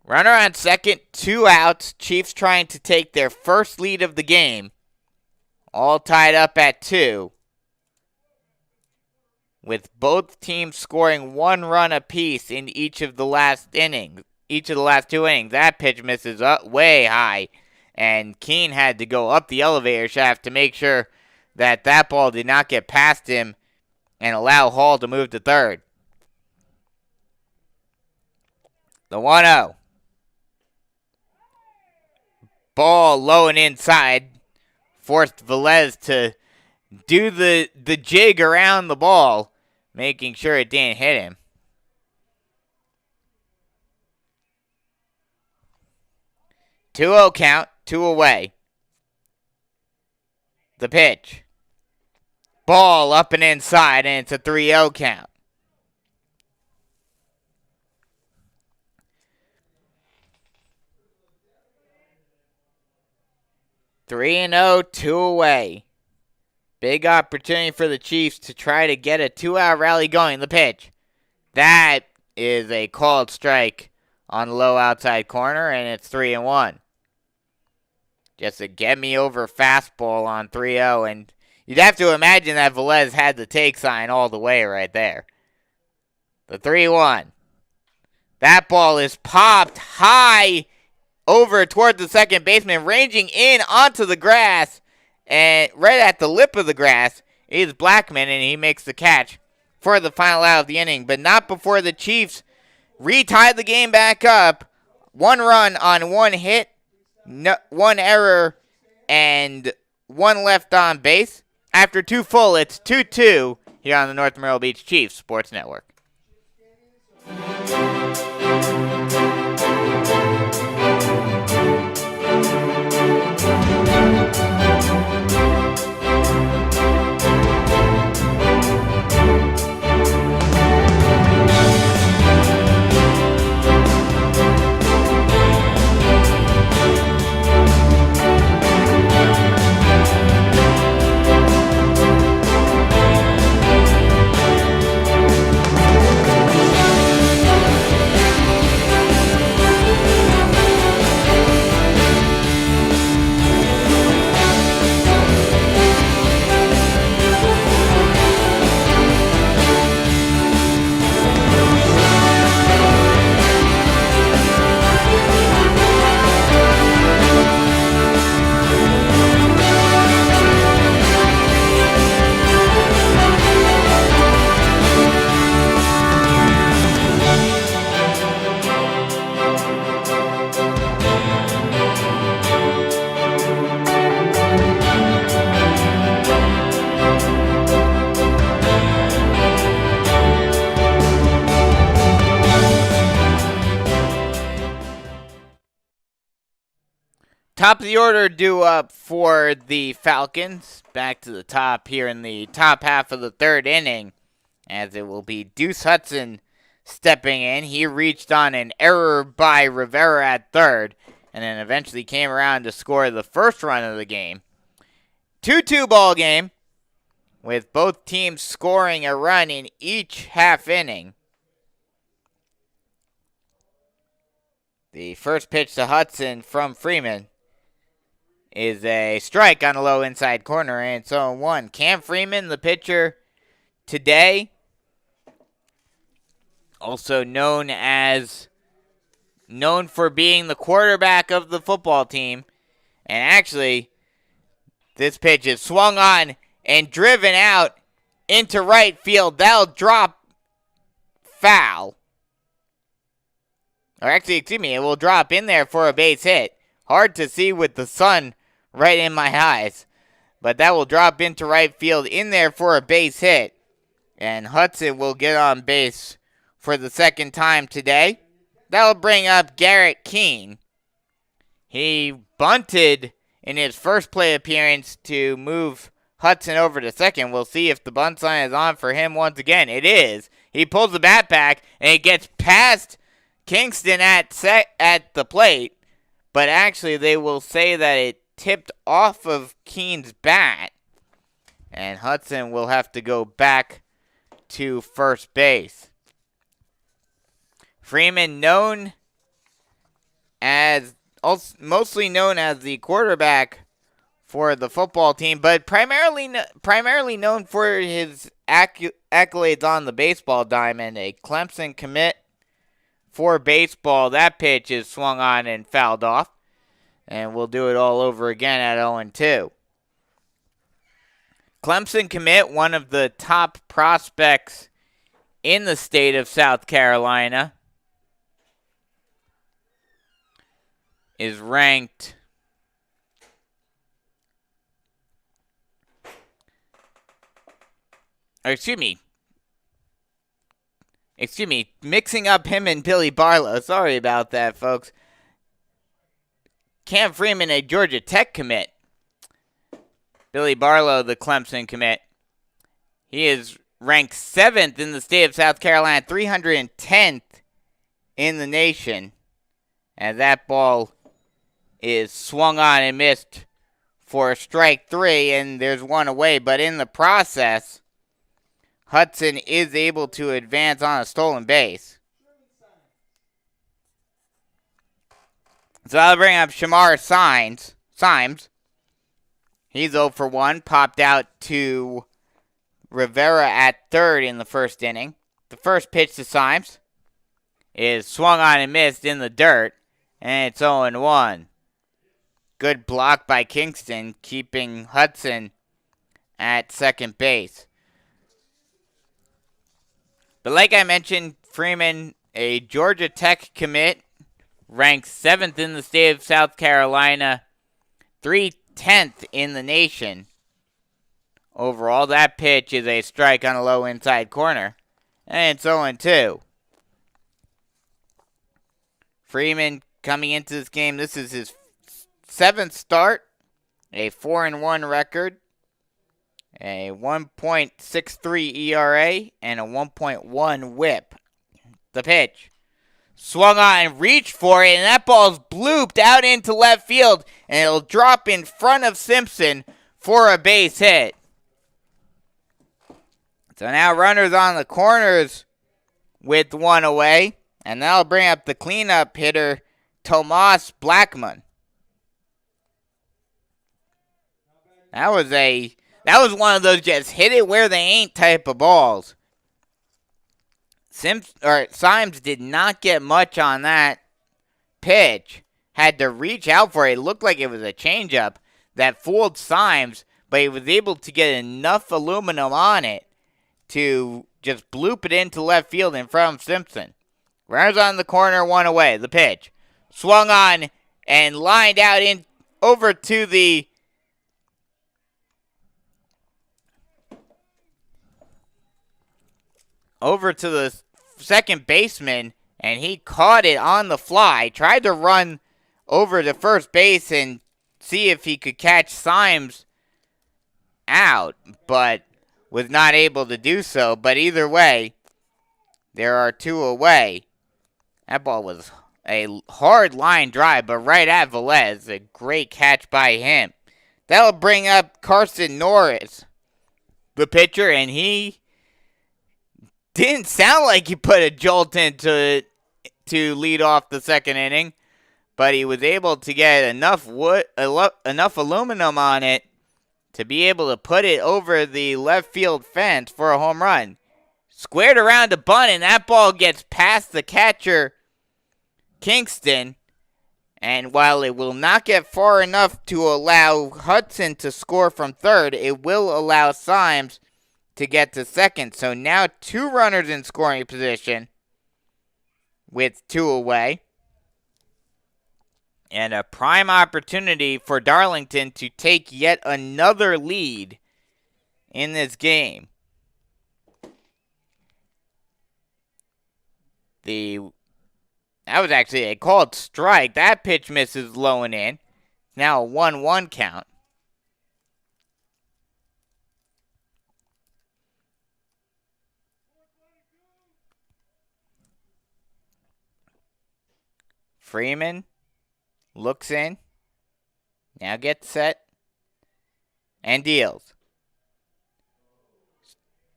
Speaker 2: Runner on second, 2 outs. Chiefs trying to take their first lead of the game. All tied up at 2. With both teams scoring 1 run apiece in each of the last 2 innings. That pitch misses up way high, and Keene had to go up the elevator shaft to make sure that ball did not get past him and allow Hall to move to third. The 1-0. Ball low and inside. Forced Velez to do the jig around the ball, making sure it didn't hit him. Two-0 count, 2 away. The pitch. Ball up and inside, and it's a 3-0 count. Three and 0, 2 away. Big opportunity for the Chiefs to try to get a 2-out rally going. The pitch. That is a called strike on the low outside corner, and it's 3-1. Just a get-me-over fastball on 3-0, and you'd have to imagine that Velez had the take sign all the way right there. The 3-1. That ball is popped high over toward the second baseman, ranging in onto the grass, and right at the lip of the grass, is Blackman, and he makes the catch for the final out of the inning, but not before the Chiefs retie the game back up. 1 run on 1 hit, 1 error, and 1 left on base. After 2 full, it's 2-2 here on the North Myrtle Beach Chiefs Sports Network. Top of the order due up for the Falcons. Back to the top here in the top half of the 3rd inning, as it will be Deuce Hudson stepping in. He reached on an error by Rivera at 3rd, and then eventually came around to score the first run of the game. 2-2 ball game, with both teams scoring a run in each half inning. The first pitch to Hudson from Freeman is a strike on the low inside corner, and it's 0-1. Cam Freeman, the pitcher today, also known for being the quarterback of the football team. And actually, this pitch is swung on and driven out into right field. That'll drop foul. Or actually, it will drop in there for a base hit. Hard to see with the sun right in my eyes. But that will drop into right field in there for a base hit. And Hudson will get on base for the 2nd time today. That'll bring up Garrett Keene. He bunted in his first play appearance to move Hudson over to 2nd. We'll see if the bunt sign is on for him once again. It is. He pulls the bat back, and it gets past Kingston at the plate. But actually, they will say that it tipped off of Keene's bat, and Hudson will have to go back to first base. Freeman, mostly known as the quarterback for the football team, but primarily known for his accolades on the baseball diamond. A Clemson commit for baseball. That pitch is swung on and fouled off. And we'll do it all over again at 0-2. Clemson commit, one of the top prospects in the state of South Carolina, is ranked mixing up him and Billy Barlow. Sorry about that, folks. Cam Freeman, a Georgia Tech commit. Billy Barlow, the Clemson commit. He is ranked 7th in the state of South Carolina, 310th in the nation. And that ball is swung on and missed for strike 3, and there's 1 away. But in the process, Hudson is able to advance on a stolen base. So I'll bring up Shamar Symes. He's 0 for 1. Popped out to Rivera at 3rd in the 1st inning. The first pitch to Symes is swung on and missed in the dirt. And it's 0-1. Good block by Kingston, keeping Hudson at second base. But like I mentioned, Freeman, a Georgia Tech commit, ranked 7th in the state of South Carolina, 310th in the nation. Overall, that pitch is a strike on a low inside corner, and it's 0-2. Freeman coming into this game, this is his 7th start, a 4-1 record, a 1.63 ERA, and a 1.1 whip. The pitch. Swung on and reached for it, and that ball's blooped out into left field, and it'll drop in front of Simpson for a base hit. So now runners on the corners with one away, and that'll bring up the cleanup hitter, Tomas Blackman. That was one of those just hit it where they ain't type of balls. Symes did not get much on that pitch. Had to reach out for it. It looked like it was a changeup that fooled Symes, but he was able to get enough aluminum on it to just bloop it into left field in front of Simpson. Runners on the corner, one away. The pitch. Swung on and lined out in over to the second baseman, and he caught it on the fly. Tried to run over to first base and see if he could catch Symes out, but was not able to do so. But either way, there are two away. That ball was a hard line drive, but right at Velez. A great catch by him. That'll bring up Carson Norris, the pitcher, and he didn't sound like he put a jolt into to lead off the second inning, but he was able to get enough aluminum on it to be able to put it over the left field fence for a home run. Squared around a bunt, and that ball gets past the catcher, Kingston. And while it will not get far enough to allow Hudson to score from third, it will allow Symes to get to second. So now two runners in scoring position with two away. And a prime opportunity for Darlington to take yet another lead in this game. That was actually a called strike. That pitch misses low and in. Now a 1-1 count. Freeman looks in. Now gets set. And deals.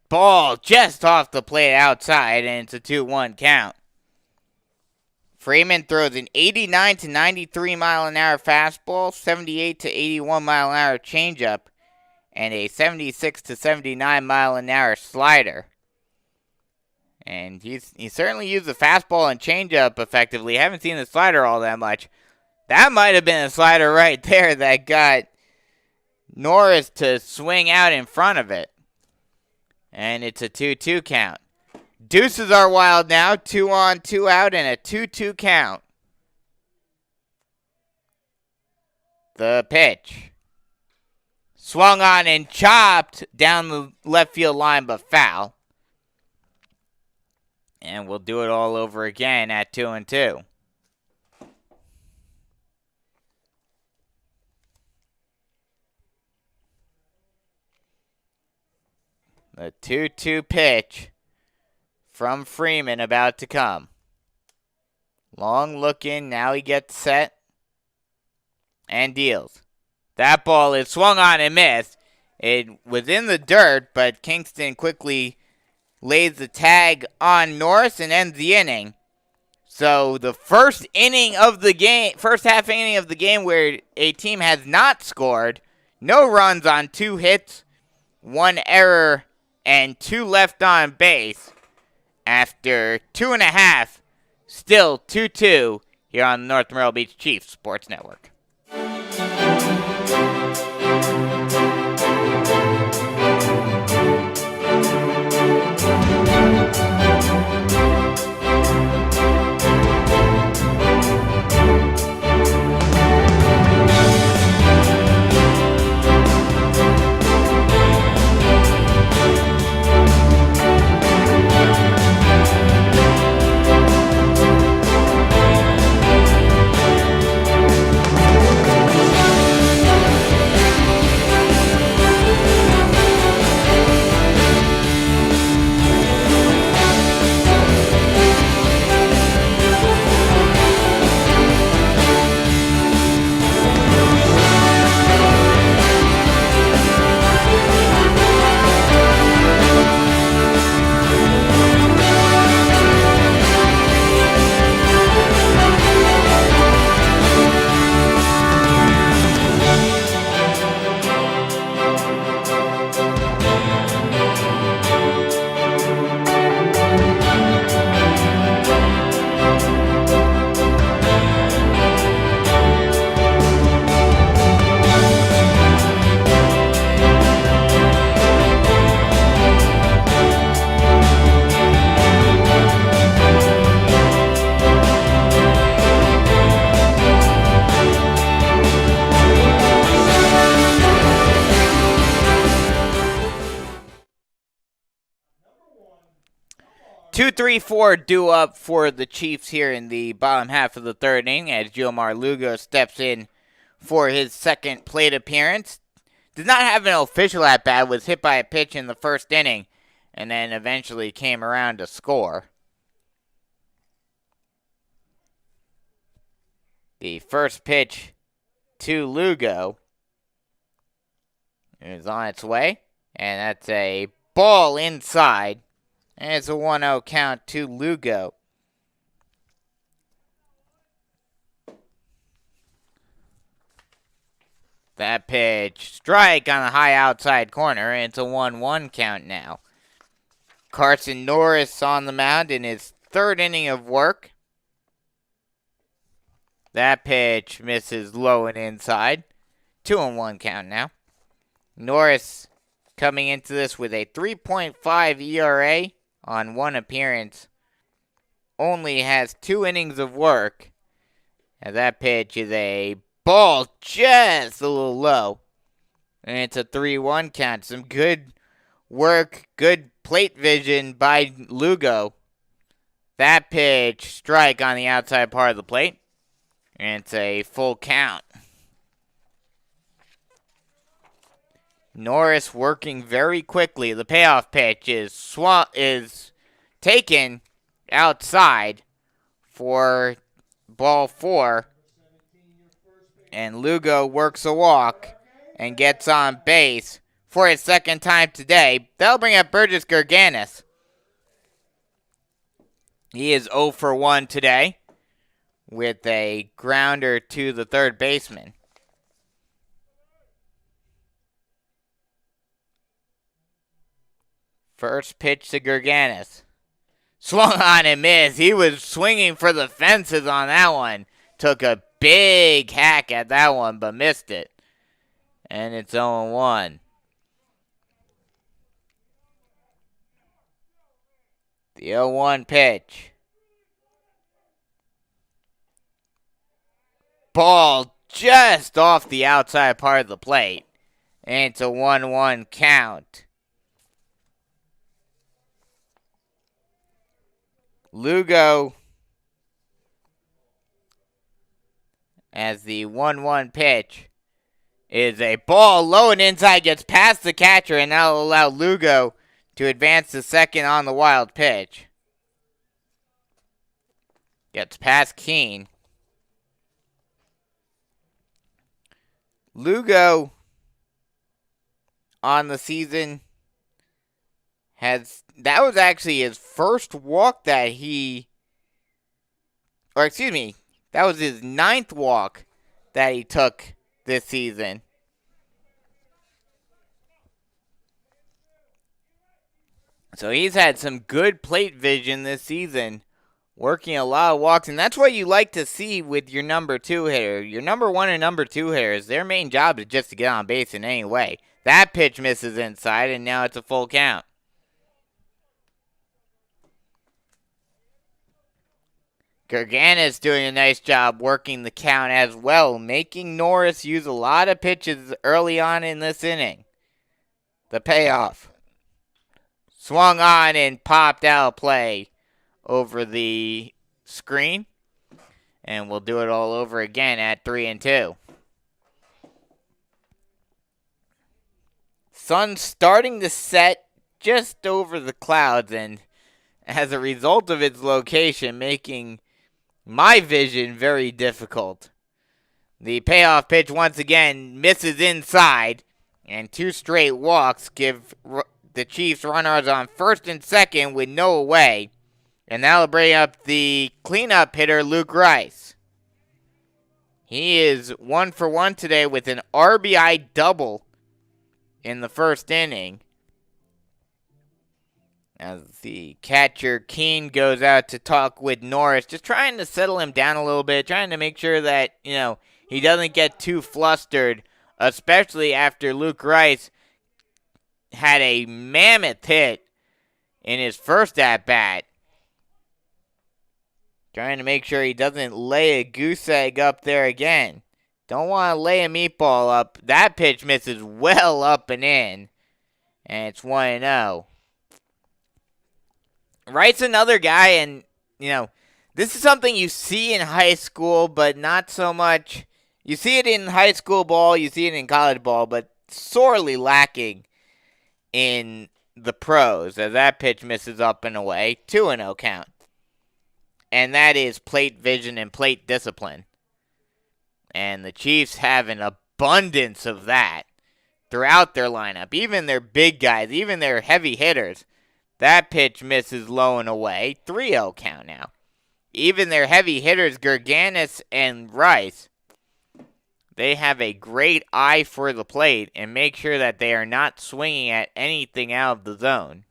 Speaker 2: Ball just off the plate outside, and it's a 2-1 count. Freeman throws an 89 to 93 mile an hour fastball, 78 to 81 mile an hour changeup, and a 76 to 79 mile an hour slider. And he certainly used the fastball and changeup effectively. Haven't seen the slider all that much. That might have been a slider right there that got Norris to swing out in front of it. And it's a 2-2 count. Deuces are wild now. 2 on, 2 out, and a 2-2 count. The pitch. Swung on and chopped down the left field line, but foul. And we'll do it all over again at 2-2. The 2-2 pitch from Freeman about to come. Long looking. Now he gets set and deals. That ball is swung on and missed. It was in the dirt, but Kingston quickly lays the tag on Norris and ends the inning. So the first inning of the game, first half inning of the game where a team has not scored, no runs on 2 hits, 1 error, and 2 left on base. After 2.5, still 2-2 here on the North Myrtle Beach Chiefs Sports Network. 3-4 due up for the Chiefs here in the bottom half of the third inning as Jomar Lugo steps in for his second plate appearance. Did not have an official at-bat, was hit by a pitch in the first inning, and then eventually came around to score. The first pitch to Lugo is on its way, and that's a ball inside, and it's a 1-0 count to Lugo. That pitch, strike on the high outside corner, and it's a 1-1 count now. Carson Norris on the mound in his third inning of work. That pitch misses low and inside. 2-1 count now. Norris coming into this with a 3.5 ERA on one appearance. Only has 2 innings of work. And that pitch is a ball just a little low. And it's a 3-1 count. Some good work, good plate vision by Lugo. That pitch, strike on the outside part of the plate. And it's a full count. Norris working very quickly. The payoff pitch is taken outside for ball 4. And Lugo works a walk and gets on base for his second time today. That'll bring up Burgess Gerganis. He is 0 for 1 today with a grounder to the third baseman. First pitch to Gerganis. Swung on and missed. He was swinging for the fences on that one. Took a big hack at that one, but missed it. And it's 0-1. The 0-1 pitch. Ball just off the outside part of the plate. And it's a 1-1 count. Lugo, as the 1-1 pitch, is a ball low and inside, gets past the catcher, and that'll allow Lugo to advance to second on the wild pitch. Gets past Keene. Lugo on the season that was actually his first walk that that was his 9th walk that he took this season. So he's had some good plate vision this season, working a lot of walks, and that's what you like to see with your number 2 hitter. Your number 1 and number 2 hitters, their main job is just to get on base in any way. That pitch misses inside, and now it's a full count. Gerganis doing a nice job working the count as well, making Norris use a lot of pitches early on in this inning. The payoff. Swung on and popped out of play over the screen. And we'll do it all over again at 3-2. Sun starting to set just over the clouds, and as a result of its location, making my vision very difficult. The payoff pitch once again misses inside, and 2 straight walks give the Chiefs runners on first and second with no away, and that'll bring up the cleanup hitter, Luke Rice. He is 1 for 1 today with an RBI double in the first inning. As the catcher, Keene, goes out to talk with Norris, just trying to settle him down a little bit, trying to make sure that, he doesn't get too flustered, especially after Luke Rice had a mammoth hit in his first at-bat. Trying to make sure he doesn't lay a goose egg up there again. Don't want to lay a meatball up. That pitch misses well up and in, and it's 1-0. Wright's another guy, and, this is something you see in high school, but not so much. You see it in high school ball, you see it in college ball, but sorely lacking in the pros, as that pitch misses up and away, 2-0 count. And that is plate vision and plate discipline. And the Chiefs have an abundance of that throughout their lineup. Even their big guys, even their heavy hitters. That pitch misses low and away, 3-0 count now. Even their heavy hitters, Gerganis and Rice, they have a great eye for the plate and make sure that they are not swinging at anything out of the zone.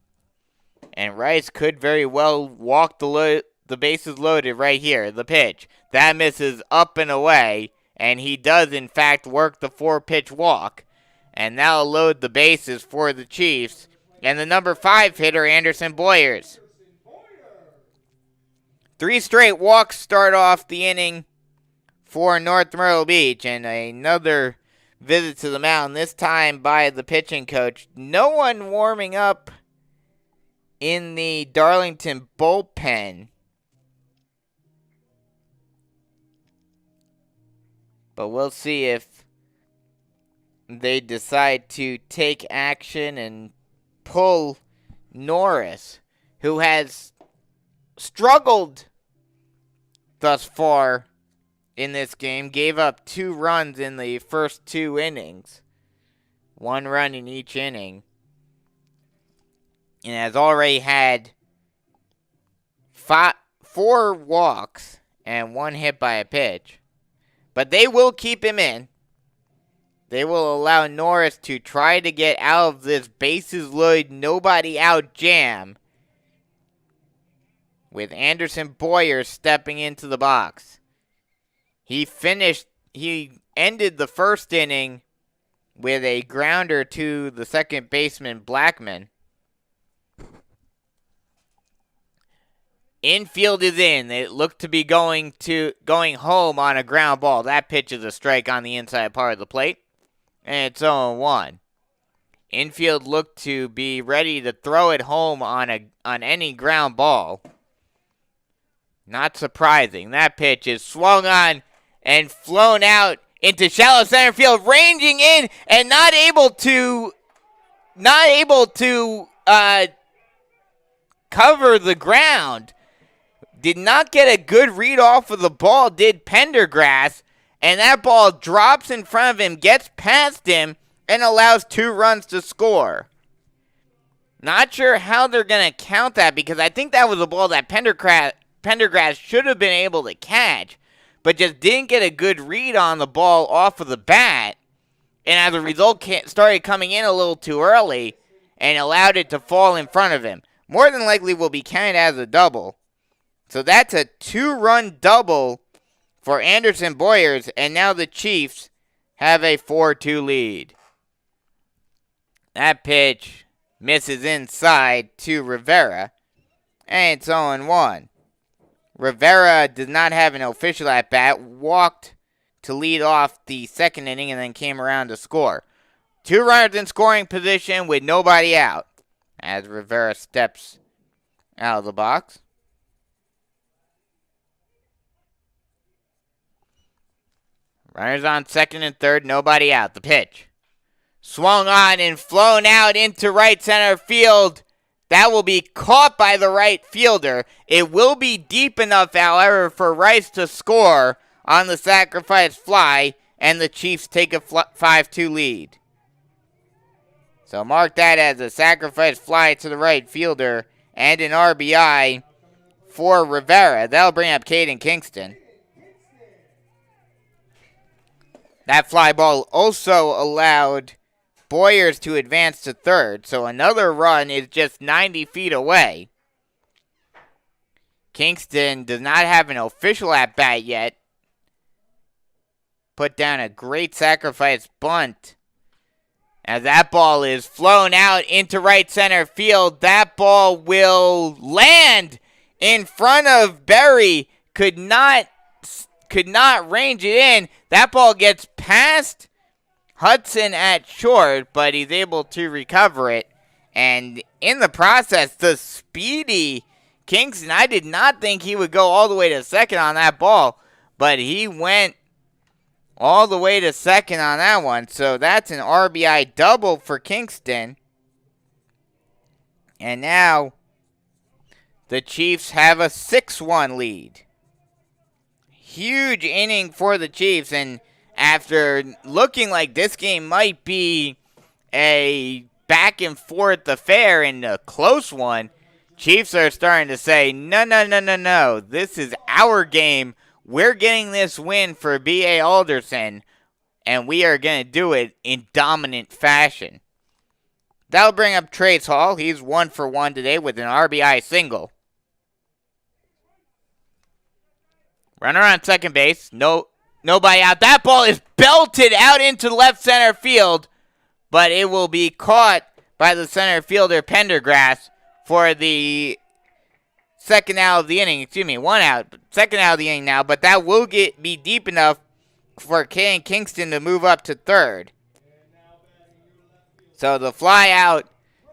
Speaker 2: And Rice could very well walk the bases loaded right here, the pitch. That misses up and away, and he does, in fact, work the 4-pitch walk. And that'll load the bases for the Chiefs. And the number 5 hitter, Anderson Boyers. 3 straight walks start off the inning for North Myrtle Beach. And another visit to the mound, this time by the pitching coach. No one warming up in the Darlington bullpen. But we'll see if they decide to take action and pull Norris, who has struggled thus far in this game. Gave up 2 runs in the first 2 innings. 1 run in each inning. And has already had 4 walks and 1 hit by a pitch. But they will keep him in. They will allow Norris to try to get out of this bases loaded, nobody out jam, with Anderson Boyer stepping into the box. He ended the first inning with a grounder to the second baseman, Blackman. Infield is in. It looked to be going home on a ground ball. That pitch is a strike on the inside part of the plate. And it's 0-1. Infield looked to be ready to throw it home on any ground ball. Not surprising. That pitch is swung on and flown out into shallow center field, ranging in and not able to cover the ground. Did not get a good read off of the ball, did Pendergrass, and that ball drops in front of him, gets past him, and allows 2 runs to score. Not sure how they're going to count that, because I think that was a ball that Pendergrass should have been able to catch, but just didn't get a good read on the ball off of the bat, and as a result started coming in a little too early and allowed it to fall in front of him. More than likely will be counted as a double. So that's a 2-run double for Anderson Boyers, and now the Chiefs have a 4-2 lead. That pitch misses inside to Rivera, and it's 0-1. Rivera did not have an official at-bat, walked to lead off the second inning, and then came around to score. 2 runners in scoring position with nobody out as Rivera steps out of the box. Runners on second and third, nobody out. The pitch. Swung on and flown out into right center field. That will be caught by the right fielder. It will be deep enough, however, for Rice to score on the sacrifice fly, and the Chiefs take a 5-2 lead. So mark that as a sacrifice fly to the right fielder and an RBI for Rivera. That'll bring up Caden Kingston. That fly ball also allowed Boyers to advance to third, so another run is just 90 feet away. Kingston does not have an official at-bat yet. Put down a great sacrifice bunt. As that ball is flown out into right center field, that ball will land in front of Berry. Could not range it in. That ball gets past Hudson at short, but he's able to recover it. And in the process, the speedy Kingston, I did not think he would go all the way to second on that ball, but he went all the way to second on that one. So that's an RBI double for Kingston. And now the Chiefs have a 6-1 lead. Huge inning for the Chiefs, and after looking like this game might be a back and forth affair and a close one, Chiefs are starting to say, no. This is our game. We're getting this win for B.A. Alderson, and we are going to do it in dominant fashion. That'll bring up Trace Hall. He's 1 for 1 today with an RBI single. Runner on second base. Nobody out. That ball is belted out into left center field, but it will be caught by the center fielder Pendergrass for the second out of the inning. Excuse me, 1 out. Second out of the inning now, but that will be deep enough for Kingston to move up to third. So the fly out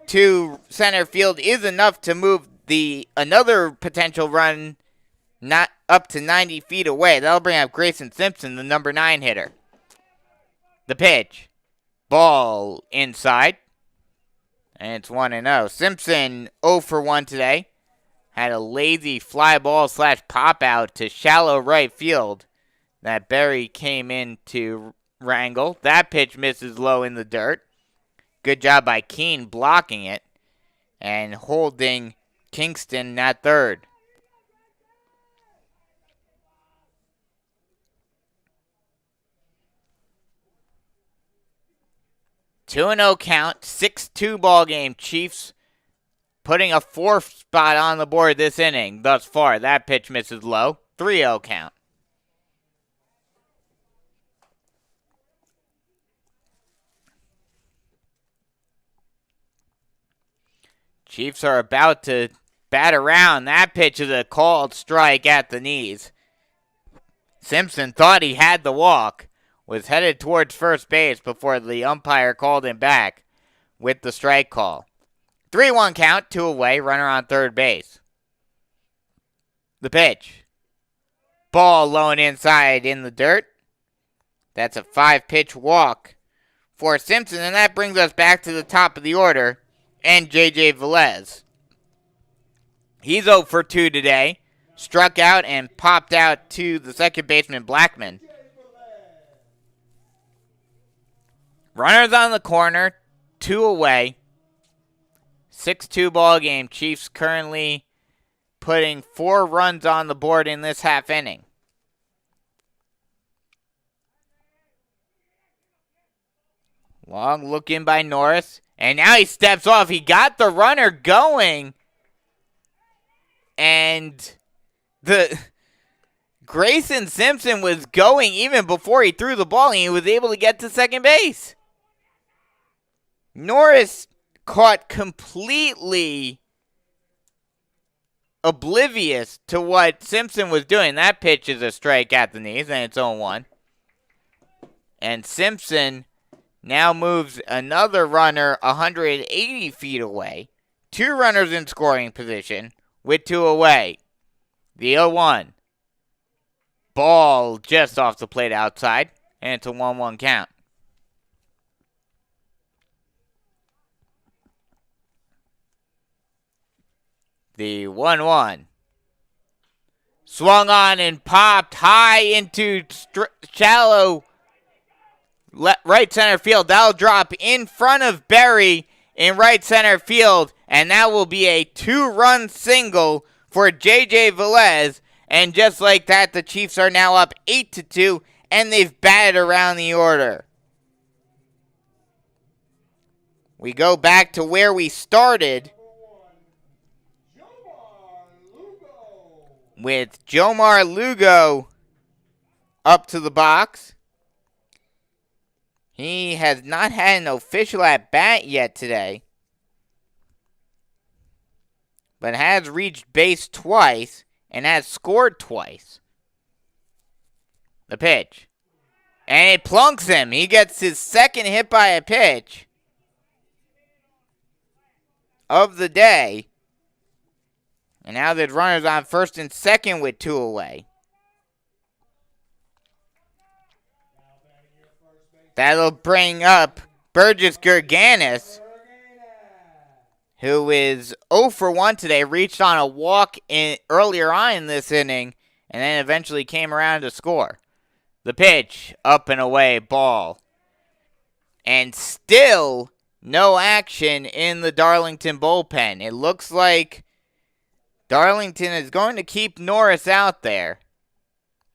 Speaker 2: to center field is enough to move another potential run not up to 90 feet away. That'll bring up Grayson Simpson, the number 9 hitter. The pitch. Ball inside. And it's 1-0. Simpson 0 for 1 today. Had a lazy fly ball / pop out to shallow right field that Berry came in to wrangle. That pitch misses low in the dirt. Good job by Keene blocking it and holding Kingston at third. Two and 0 count, 6-2 ball game. Chiefs putting a 4th spot on the board this inning thus far. That pitch misses low. 3-0 count. Chiefs are about to bat around. That pitch is a called strike at the knees. Simpson thought he had the walk. Was headed towards first base before the umpire called him back with the strike call. 3-1 count, 2 away, runner on third base. The pitch. Ball low and inside in the dirt. That's a 5-pitch walk for Simpson, and that brings us back to the top of the order and J.J. Velez. He's 0 for 2 today. Struck out and popped out to the second baseman Blackman. Runners on the corner, 2 away. 6-2 ball game. Chiefs currently putting 4 runs on the board in this half inning. Long look in by Norris. And now he steps off. He got the runner going. And Grayson Simpson was going even before he threw the ball, and he was able to get to second base. Norris caught completely oblivious to what Simpson was doing. That pitch is a strike at the knees, and it's 0-1. And Simpson now moves another runner 180 feet away. 2 runners in scoring position with 2 away. The 0-1. Ball just off the plate outside, and it's a 1-1 count. The 1-1. Swung on and popped high into shallow right center field. That'll drop in front of Berry in right center field, and that will be a 2-run single for J.J. Velez. And just like that, the Chiefs are now up 8-2, and they've batted around the order. We go back to where we started with Jomar Lugo up to the box. He has not had an official at-bat yet today, but has reached base twice and has scored twice. The pitch. And it plunks him. He gets his second hit by a pitch of the day. And now there's runners on first and second with 2 away. That'll bring up Burgess Gerganis, who is 0 for 1 today, reached on a walk earlier on in this inning, and then eventually came around to score. The pitch, up and away, ball. And still no action in the Darlington bullpen. It looks like Darlington is going to keep Norris out there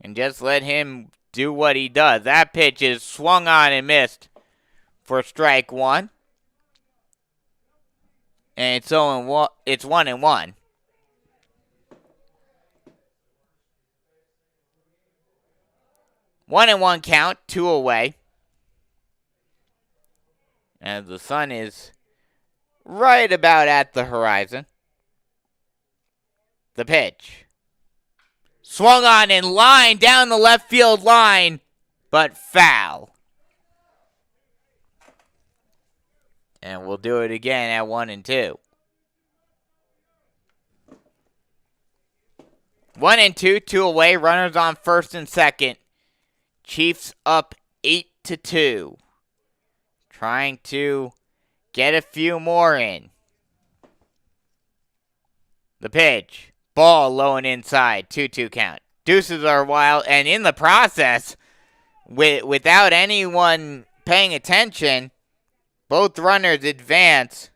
Speaker 2: and just let him do what he does. That pitch is swung on and missed for strike 1. And it's 1-1. One and one count, 2 away. And the sun is right about at the horizon. The pitch. Swung on in line down the left field line, but foul. And we'll do it again at 1-2. 1-2, 2 away. Runners on first and second. Chiefs up 8-2. Trying to get a few more in. The pitch. Ball low and inside. 2-2 count. Deuces are wild. And in the process, without anyone paying attention, both runners advance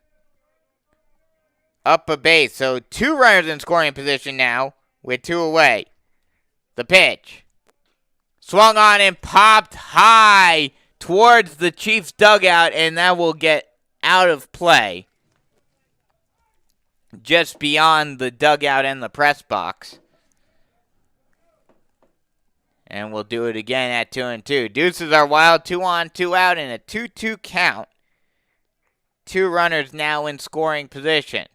Speaker 2: up a base. So 2 runners in scoring position now with 2 away. The pitch. Swung on and popped high towards the Chiefs dugout, and that will get out of play just beyond the dugout and the press box. And we'll do it again at 2-2. Deuces are wild, 2 on, 2 out, and a 2-2 count. 2 runners now in scoring position.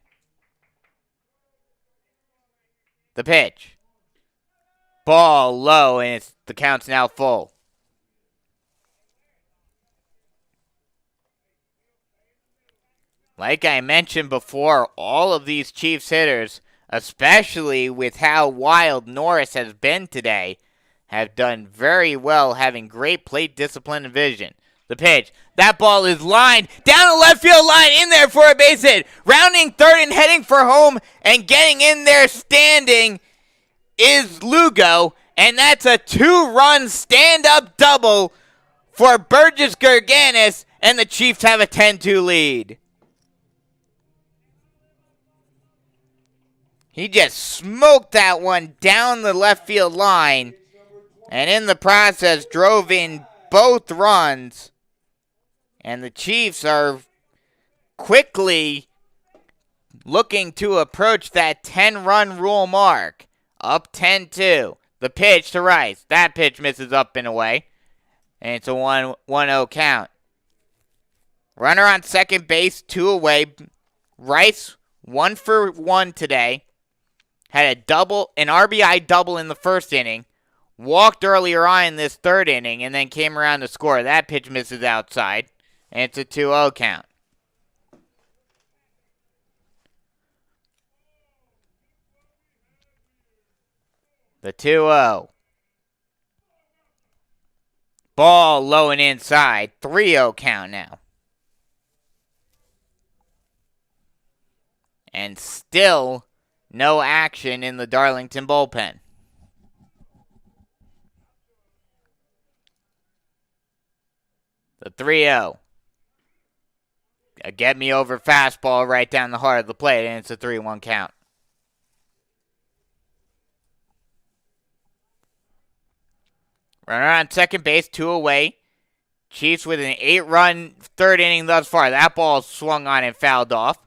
Speaker 2: The pitch. Ball low, and the count's now full. Like I mentioned before, all of these Chiefs hitters, especially with how wild Norris has been today, have done very well, having great plate discipline and vision. The pitch. That ball is lined down the left field line, in there for a base hit. Rounding third and heading for home and getting in there standing is Lugo. And that's a 2-run stand-up double for Burgess Gerganis, and the Chiefs have a 10-2 lead. He just smoked that one down the left field line, and in the process drove in both runs. And the Chiefs are quickly looking to approach that 10-run rule mark. Up 10-2. The pitch to Rice. That pitch misses up and away. And it's a 1-0 count. Runner on second base, 2 away. Rice, 1 for 1 today. Had an RBI double in the first inning. Walked earlier on in this third inning and then came around to score. That pitch misses outside. And it's a 2-0 count. The 2-0. Ball low and inside. 3-0 count now. And still no action in the Darlington bullpen. The 3-0. A get me over fastball right down the heart of the plate, and it's a 3-1 count. Runner on second base, 2 away. Chiefs with an 8-run third inning thus far. That ball swung on and fouled off.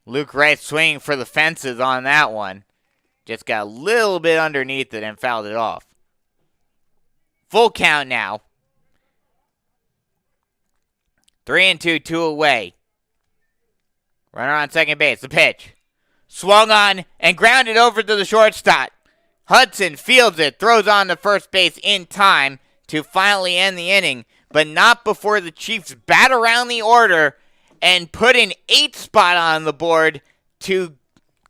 Speaker 2: Luke Rice swinging for the fences on that one. Just got a little bit underneath it and fouled it off. Full count now. 3-2, 2 away. Runner on second base. The pitch. Swung on and grounded over to the shortstop. Hudson fields it, throws on to first base in time to finally end the inning, but not before the Chiefs bat around the order and put an 8 spot on the board to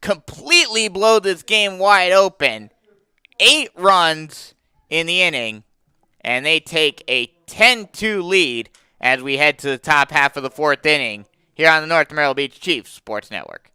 Speaker 2: completely blow this game wide open. 8 runs in the inning, and they take a 10-2 lead as we head to the top half of the 4th inning here on the North Myrtle Beach Chiefs Sports Network.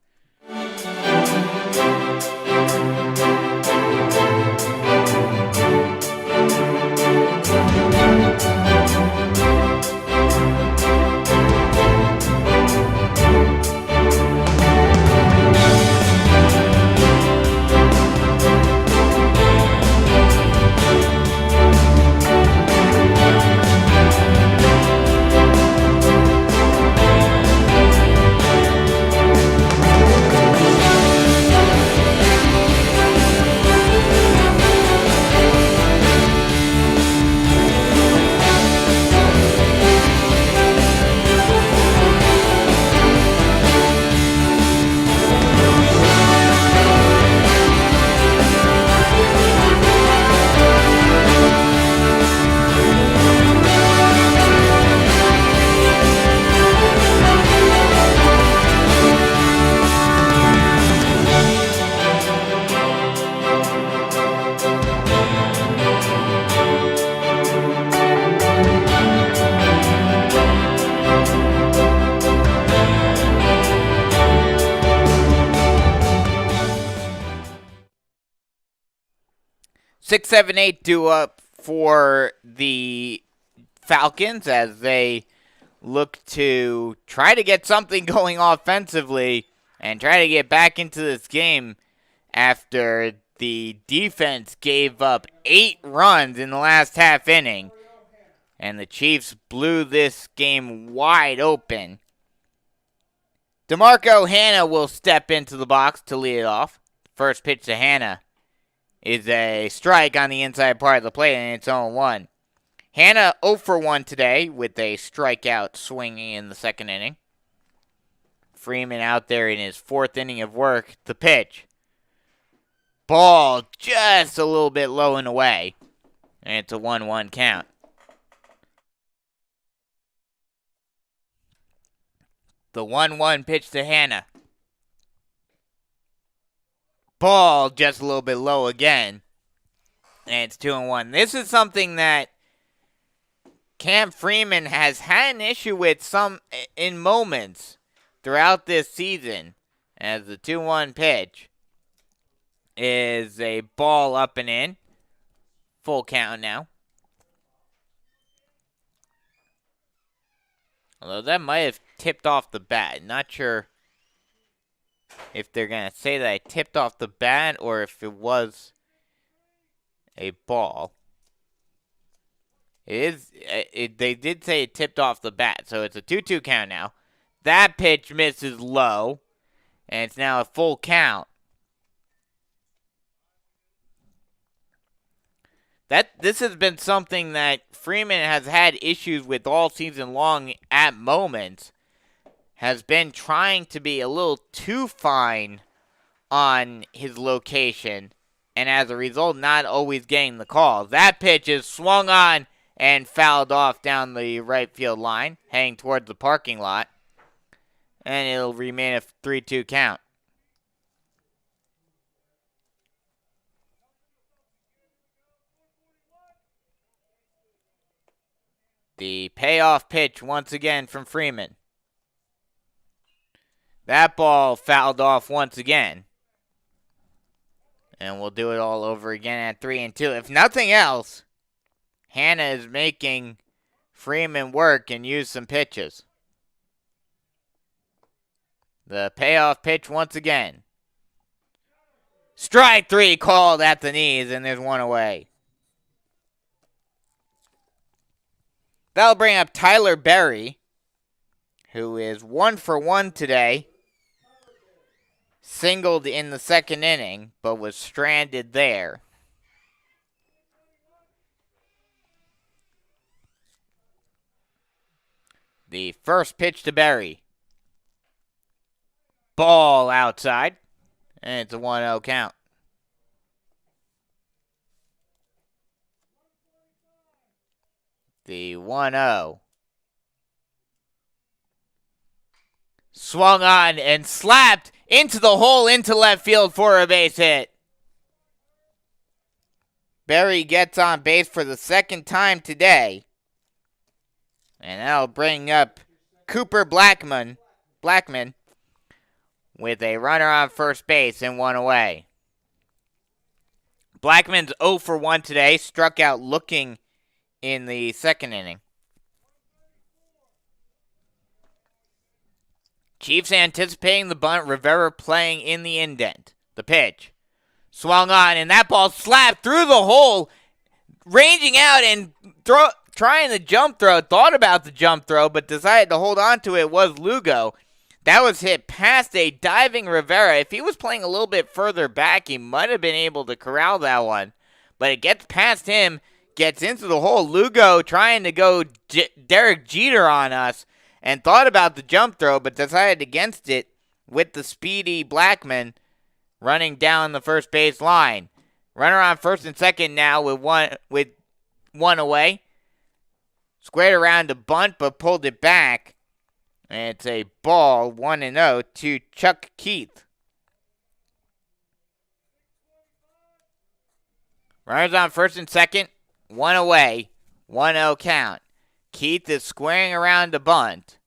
Speaker 2: Six, seven, eight due up for the Falcons as they look to try to get something going offensively and try to get back into this game after the defense gave up 8 runs in the last half inning. And the Chiefs blew this game wide open. DeMarco Hanna will step into the box to lead it off. First pitch to Hanna is a strike on the inside part of the plate, and it's 0-1. Hanna 0 for 1 today with a strikeout swinging in the 2nd inning. Freeman out there in his 4th inning of work. The pitch. Ball just a little bit low and away, and it's a 1-1 count. The 1-1 pitch to Hanna. Ball just a little bit low again. And it's 2-1. This is something that Cam Freeman has had an issue with some in moments throughout this season. As the 2-1 pitch is a ball up and in. Full count now. Although that might have tipped off the bat. Not sure if they're going to say that I tipped off the bat or if it was a ball. They did say it tipped off the bat, so it's a 2-2 count now. That pitch misses low, and it's now a full count. This has been something that Freeman has had issues with all season long at moments. Has been trying to be a little too fine on his location, and as a result, not always getting the call. That pitch is swung on and fouled off down the right field line, heading towards the parking lot, and it'll remain a 3-2 count. The payoff pitch once again from Freeman. That ball fouled off once again. And we'll do it all over again at 3-2. If nothing else, Hanna is making Freeman work and use some pitches. The payoff pitch once again. Strike 3 called at the knees, and there's 1 away. That'll bring up Tyler Berry, who is 1 for 1 today. Singled in the 2nd inning, but was stranded there. The first pitch to Berry. Ball outside, and it's a 1-0 count. The 1-0. Swung on and slapped into the hole, into left field for a base hit. Berry gets on base for the second time today. And that'll bring up Cooper Blackman with a runner on first base and one away. Blackman's 0 for 1 today, struck out looking in the second inning. Chiefs anticipating the bunt, Rivera playing in the indent. The pitch. Swung on, and that ball slapped through the hole, ranging out and trying the jump throw. Thought about the jump throw, but decided to hold on to it was Lugo. That was hit past a diving Rivera. If he was playing a little bit further back, he might have been able to corral that one. But it gets past him, gets into the hole. Lugo trying to go Derek Jeter on us, and thought about the jump throw, but decided against it with the speedy Blackman running down the first base line. Runner on first and second now with one away. Squared around to bunt, but pulled it back. And it's a ball, 1-0 to Chuck Keith. Runners on first and second, one away, 1-0 count. Keith is squaring around to bunt,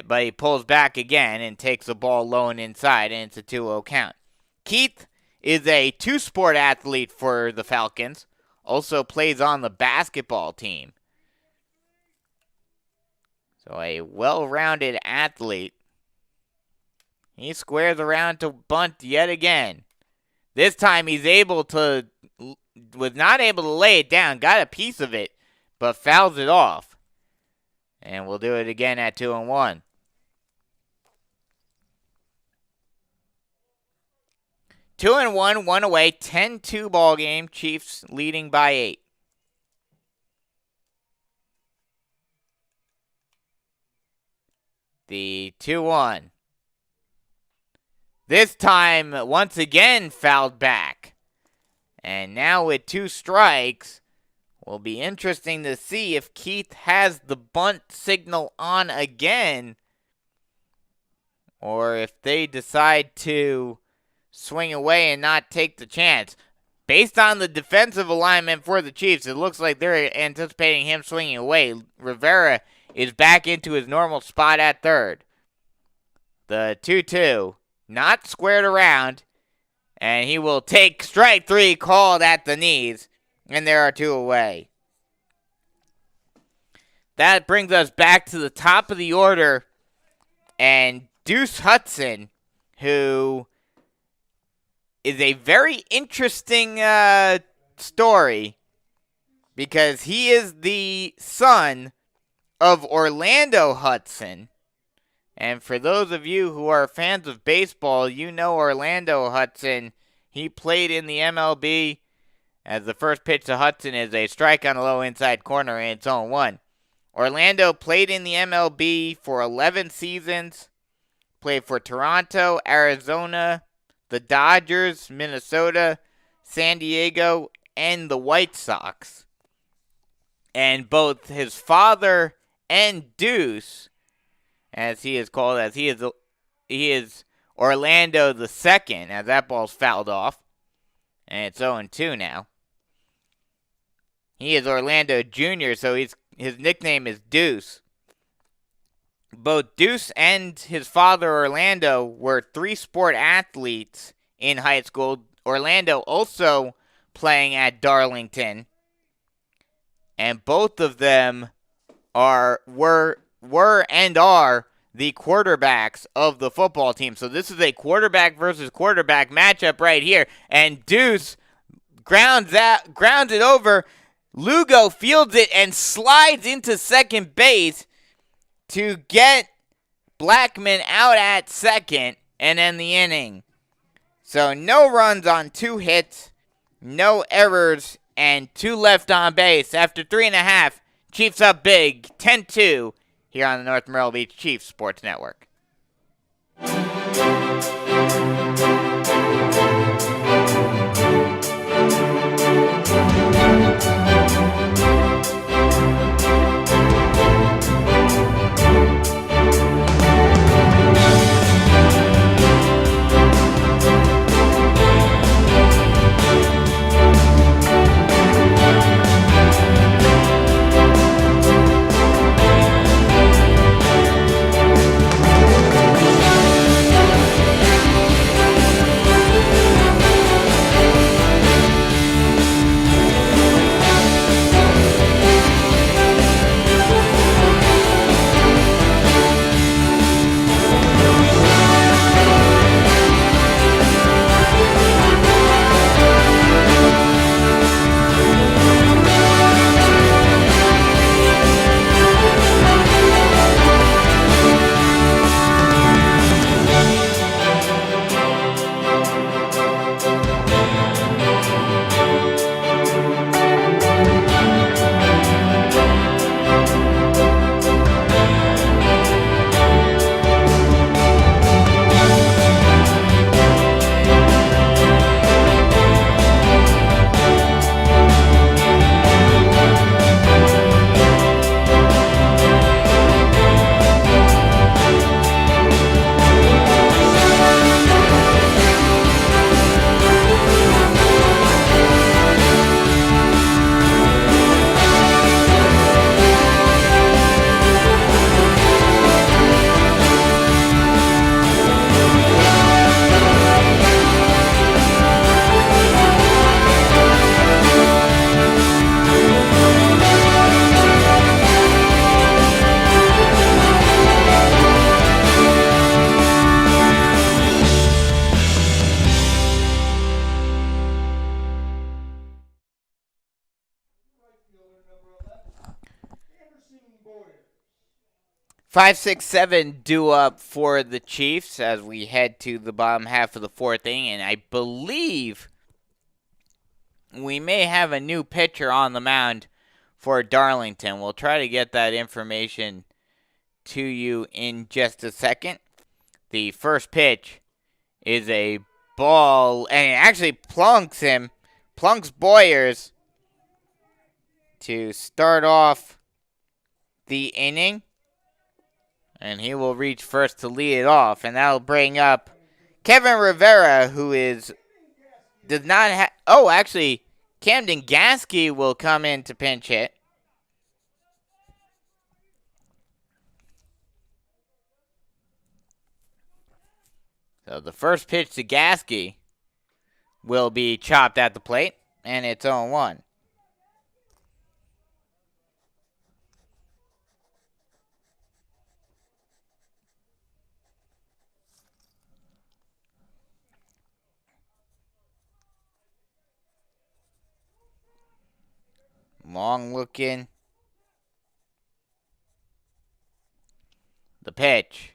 Speaker 2: but he pulls back again and takes the ball low and inside, and it's a 2-0 count. Keith is a two-sport athlete for the Falcons, also plays on the basketball team. So a well-rounded athlete. He squares around to bunt yet again. This time was not able to lay it down, got a piece of it, but fouls it off. And we'll do it again at 2-1. Two and one away, 10-2 ball game. Chiefs leading by 8. The 2-1. This time, once again, fouled back. And now with 2 strikes, will be interesting to see if Keith has the bunt signal on again, or if they decide to swing away and not take the chance. Based on the defensive alignment for the Chiefs, it looks like they're anticipating him swinging away. Rivera is back into his normal spot at third. The 2-2, not squared around, and he will take strike 3 called at the knees, and there are 2 away. That brings us back to the top of the order, and Deuce Hudson, who is a very interesting story, because he is the son of Orlando Hudson. And for those of you who are fans of baseball, you know Orlando Hudson. He played in the MLB, as the first pitch to Hudson is a strike on the low inside corner, and it's 0-1. Orlando played in the MLB for 11 seasons. Played for Toronto, Arizona, the Dodgers, Minnesota, San Diego, and the White Sox. And both his father and Deuce, as he is called, as he is Orlando the second, as that ball's fouled off. And it's 0-2 now. He is Orlando Jr., so his nickname is Deuce. Both Deuce and his father Orlando were 3-sport athletes in high school. Orlando also playing at Darlington. And both of them were and are the quarterbacks of the football team. So this is a quarterback versus quarterback matchup right here. And Deuce grounds it over. Lugo fields it and slides into second base to get Blackman out at second and end the inning. So no runs on 2 hits, no errors, and 2 left on base. After 3.5, Chiefs up big, 10-2, here on the North Myrtle Beach Chiefs Sports Network. 5, 6, 7 due up for the Chiefs as we head to the bottom half of the fourth inning, and I believe we may have a new pitcher on the mound for Darlington. We'll try to get that information to you in just a second. The first pitch is a ball, and it actually plunks Boyers to start off the inning. And he will reach first to lead it off, and that'll bring up Kevin Rivera, who does not have. Oh, actually, Camden Gasky will come in to pinch hit. So the first pitch to Gasky will be chopped at the plate, and it's 0-1. Long looking. The pitch.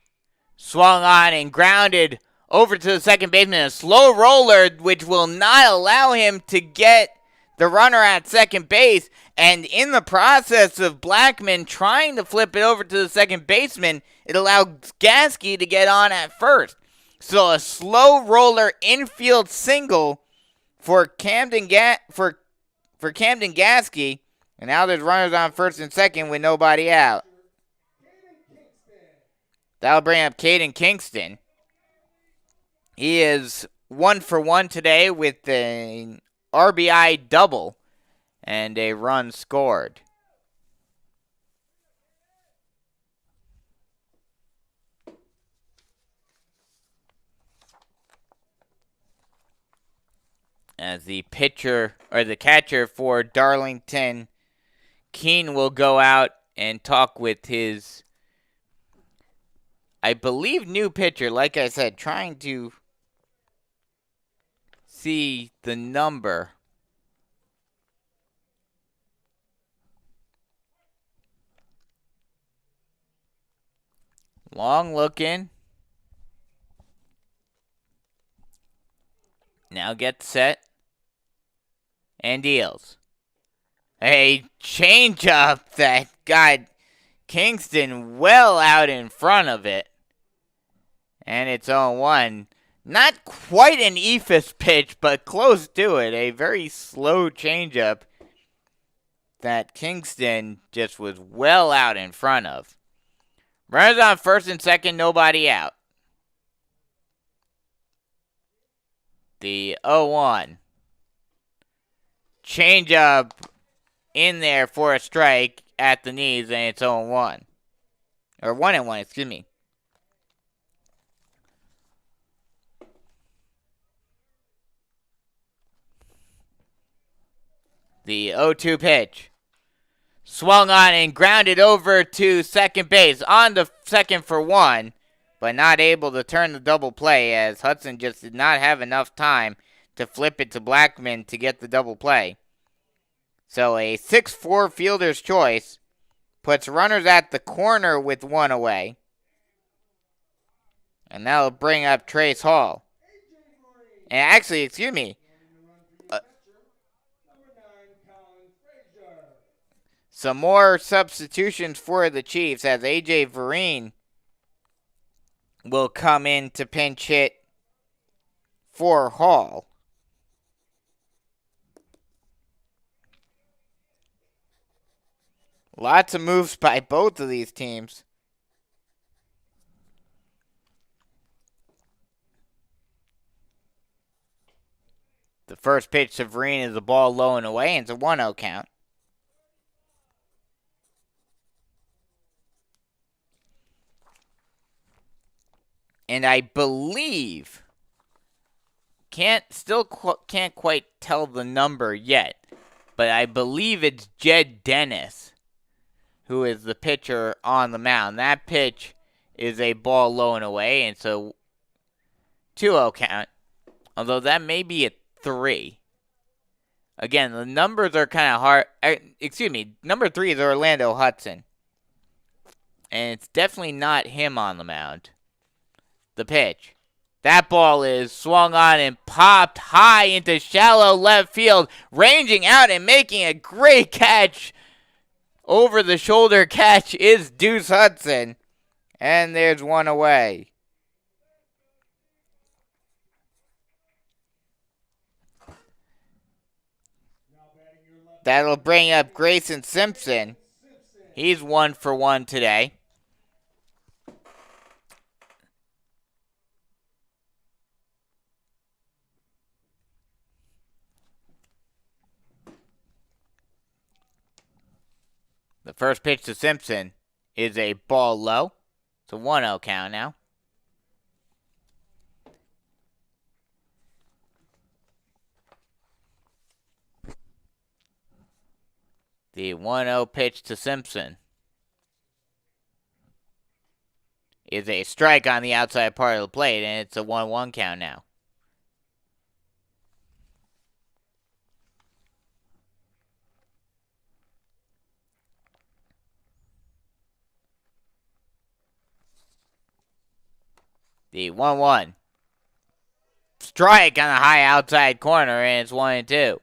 Speaker 2: Swung on and grounded over to the second baseman. A slow roller, which will not allow him to get the runner at second base. And in the process of Blackman trying to flip it over to the second baseman, it allowed Gasky to get on at first. So a slow roller infield single for Camden Gasky. And now there's runners on first and second with nobody out. That'll bring up Caden Kingston. He is 1 for 1 today with an RBI double and a run scored. As the catcher for Darlington, Keene, will go out and talk with his, I believe, new pitcher. Like I said, trying to see the number. Long looking. Now gets set. And deals. A changeup that got Kingston well out in front of it. And it's 0-1. Not quite an eephus pitch, but close to it. A very slow changeup that Kingston just was well out in front of. Runners on first and second, nobody out. The 0-1. Changeup in there for a strike at the knees, and it's 0-1. Or 1-1, excuse me. The 0-2 pitch. Swung on and grounded over to second base. On to second for 1, but not able to turn the double play as Hudson just did not have enough time to flip it to Blackman to get the double play. So a 6-4 fielder's choice puts runners at the corner with 1 away. And that'll bring up Trace Hall. And actually, excuse me. Some more substitutions for the Chiefs as A.J. Vereen will come in to pinch hit for Hall. Lots of moves by both of these teams. The first pitch to Vereen is a ball low and away, and it's a 1-0 count. And I believe, can't quite tell the number yet, but I believe it's Jed Dennis who is the pitcher on the mound. That pitch is a ball low and away, and so 2-0 count. Although that may be a 3. Again, the numbers are kind of hard. Excuse me, number 3 is Orlando Hudson. And it's definitely not him on the mound. The pitch. That ball is swung on and popped high into shallow left field, ranging out and making a great catch. Over the shoulder catch is Deuce Hudson. And there's one away. That'll bring up Grayson Simpson. He's 1 for 1 today. The first pitch to Simpson is a ball low. It's a 1-0 count now. The 1-0 pitch to Simpson is a strike on the outside part of the plate, and it's a 1-1 count now. The 1-1 strike on the high outside corner, and it's 1-2.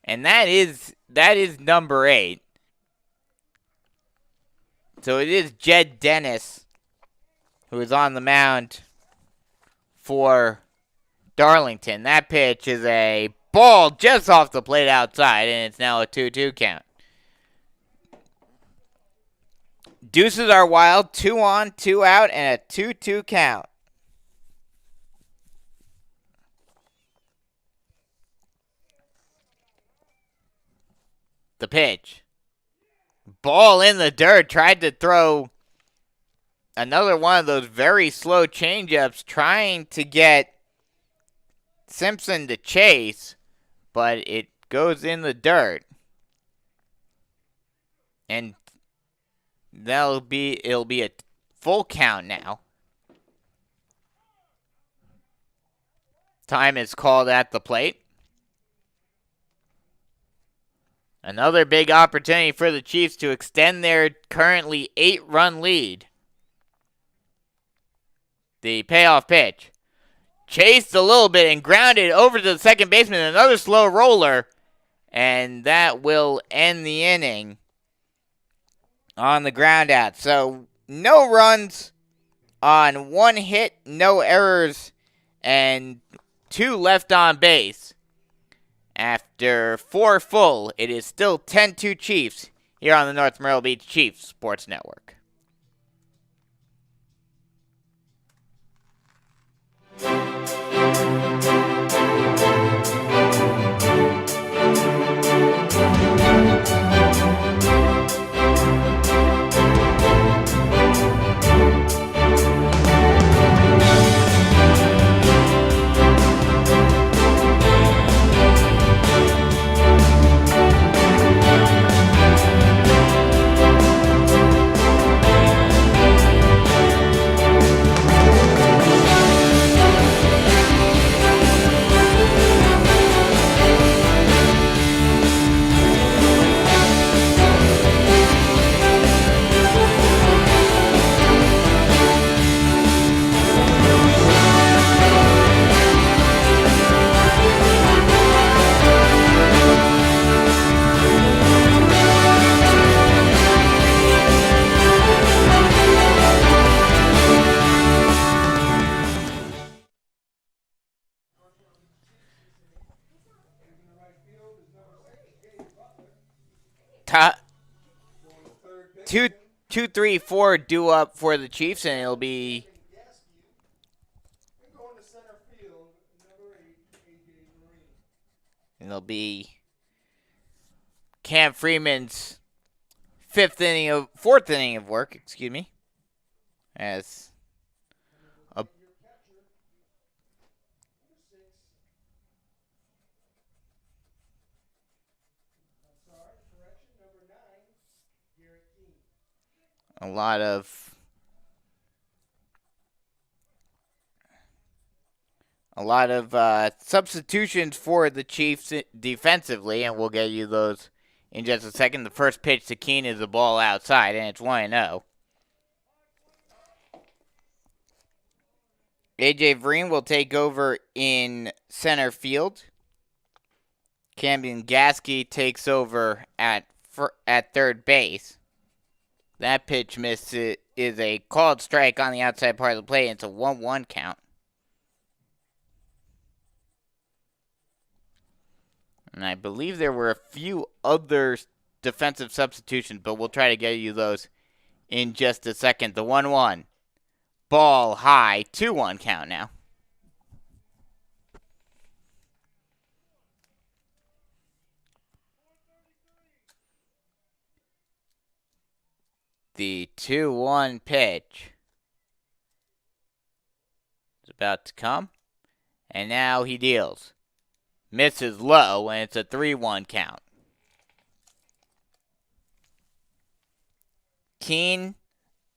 Speaker 2: And that is number 8. So it is Jed Dennis who is on the mound for Darlington. That pitch is a ball just off the plate outside, and it's now a 2-2 count. Deuces are wild, 2 on, 2 out, and a 2-2 count. The pitch. Ball in the dirt. Tried to throw another one of those very slow changeups, trying to get Simpson to chase, but it goes in the dirt. And it'll be a full count now. Time is called at the plate. Another big opportunity for the Chiefs to extend their currently 8-run lead. The payoff pitch. Chased a little bit and grounded over to the second baseman. Another slow roller. And that will end the inning on the ground out. So no runs on 1 hit, no errors, and 2 left on base. After 4 full, it is still 10-2 Chiefs here on the North Myrtle Beach Chiefs Sports Network. Two, 3, 4 due up for the Chiefs, and it'll be Cam Freeman's fourth inning of work, as a lot of substitutions for the Chiefs defensively, and we'll get you those in just a second. The first pitch to Keene is a ball outside, and it's 1-0. A.J. Vreen will take over in center field. Camden Gasky takes over at third base. That pitch missed is a called strike on the outside part of the plate. It's a 1-1 count. And I believe there were a few other defensive substitutions, but we'll try to get you those in just a second. The 1-1. Ball high. 2-1 count now. The 2-1 pitch is about to come. And now he deals. Misses low, and it's a 3-1 count. Keene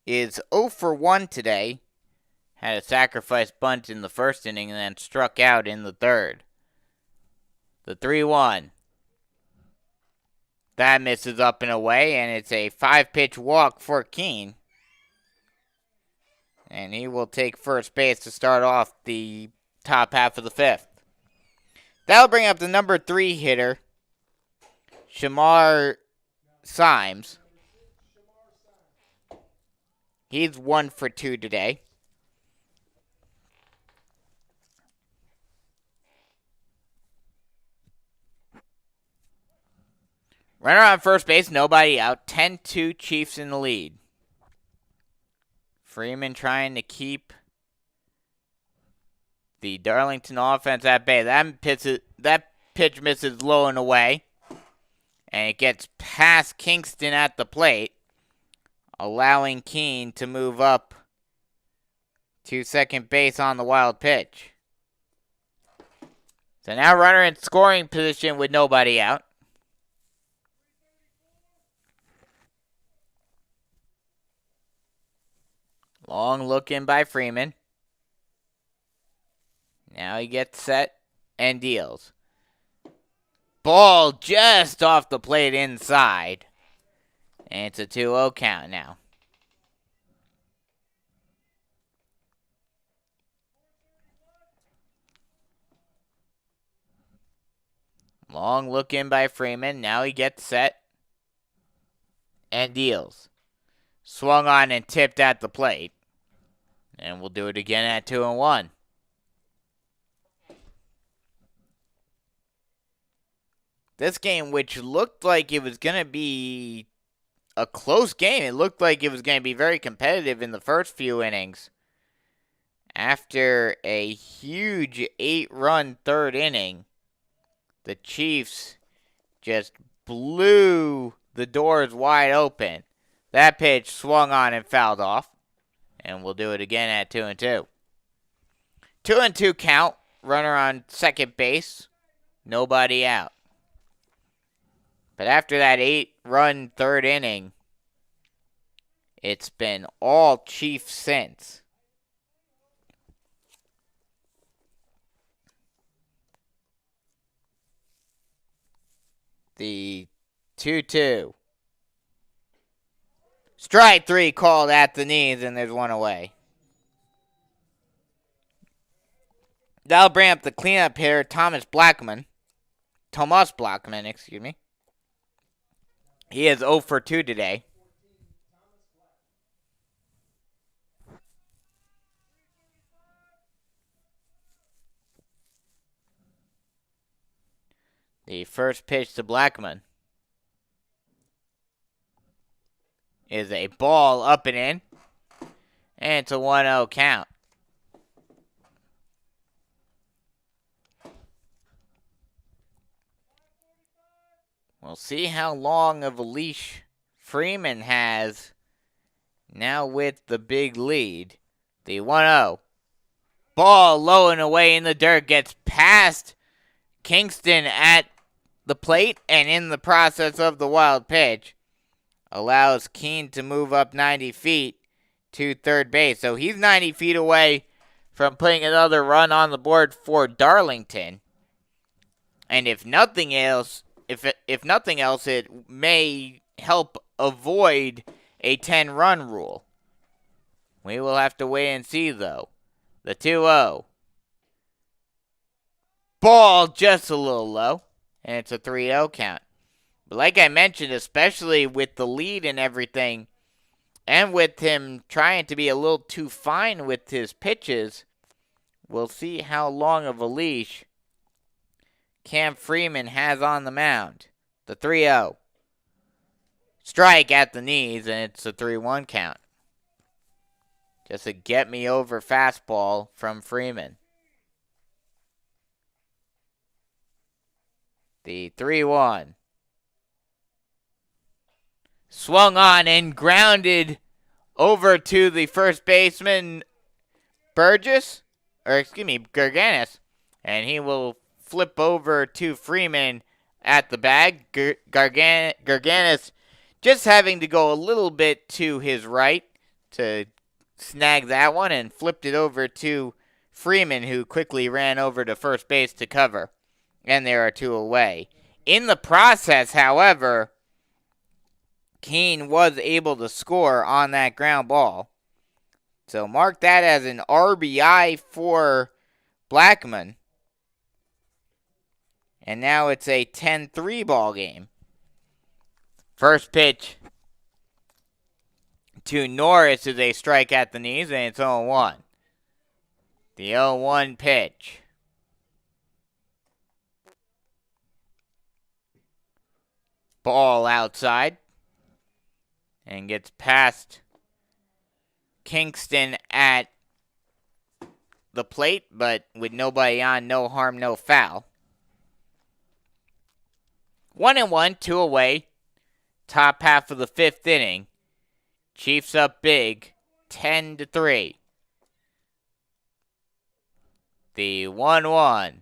Speaker 2: is 0 for 1 today. Had a sacrifice bunt in the first inning and then struck out in the third. The 3-1. That misses up and away, and it's a 5-pitch walk for Keene. And he will take first base to start off the top half of the fifth. That'll bring up the number 3 hitter, Shamar Symes. He's 1 for 2 today. Runner on first base, nobody out. 10-2 Chiefs in the lead. Freeman trying to keep the Darlington offense at bay. That pitch misses low and away. And it gets past Kingston at the plate, allowing Keene to move up to second base on the wild pitch. So now runner in scoring position with nobody out. Long look in by Freeman. Now he gets set and deals. Ball just off the plate inside. And it's a 2-0 count now. Long look in by Freeman. Now he gets set and deals. Swung on and tipped at the plate. And we'll do it again at 2-1. This game, which looked like it was going to be a close game. It looked like it was going to be very competitive in the first few innings. After a huge 8-run third inning, the Chiefs just blew the doors wide open. That pitch swung on and fouled off. And we'll do it again at 2-2. 2-2 count. Runner on second base. Nobody out. But after that 8-run third inning, it's been all Chiefs since. The 2-2. Strike 3 called at the knees, and there's one away. That'll bring up the cleanup hitter, Thomas Blackman, excuse me. He is 0 for 2 today. The first pitch to Blackman is a ball up and in. And it's a 1-0 count. We'll see how long of a leash Freeman has now with the big lead. The 1-0. Ball low and away in the dirt, gets past Kingston at the plate, and in the process of the wild pitch, allows Keene to move up 90 feet to third base. So he's 90 feet away from putting another run on the board for Darlington. And if nothing else, if nothing else, it may help avoid a 10-run rule. We will have to wait and see, though. The 2-0. Ball just a little low, and it's a 3-0 count. But like I mentioned, especially with the lead and everything, and with him trying to be a little too fine with his pitches, we'll see how long of a leash Cam Freeman has on the mound. The 3-0. Strike at the knees, and it's a 3-1 count. Just a get-me-over fastball from Freeman. The 3-1. Swung on and grounded over to the first baseman, Gerganis, and he will flip over to Freeman at the bag. Gerganis just having to go a little bit to his right to snag that one and flipped it over to Freeman, who quickly ran over to first base to cover. And there are 2 away. In the process, however, Keene was able to score on that ground ball. So mark that as an RBI for Blackman. And now it's a 10-3 ball game. First pitch to Norris is a strike at the knees, and it's 0-1. The 0-1 pitch. Ball outside. And gets past Kingston at the plate, but with nobody on, no harm, no foul. 1-1, 2 away. Top half of the 5th inning. Chiefs up big, 10-3. The 1-1.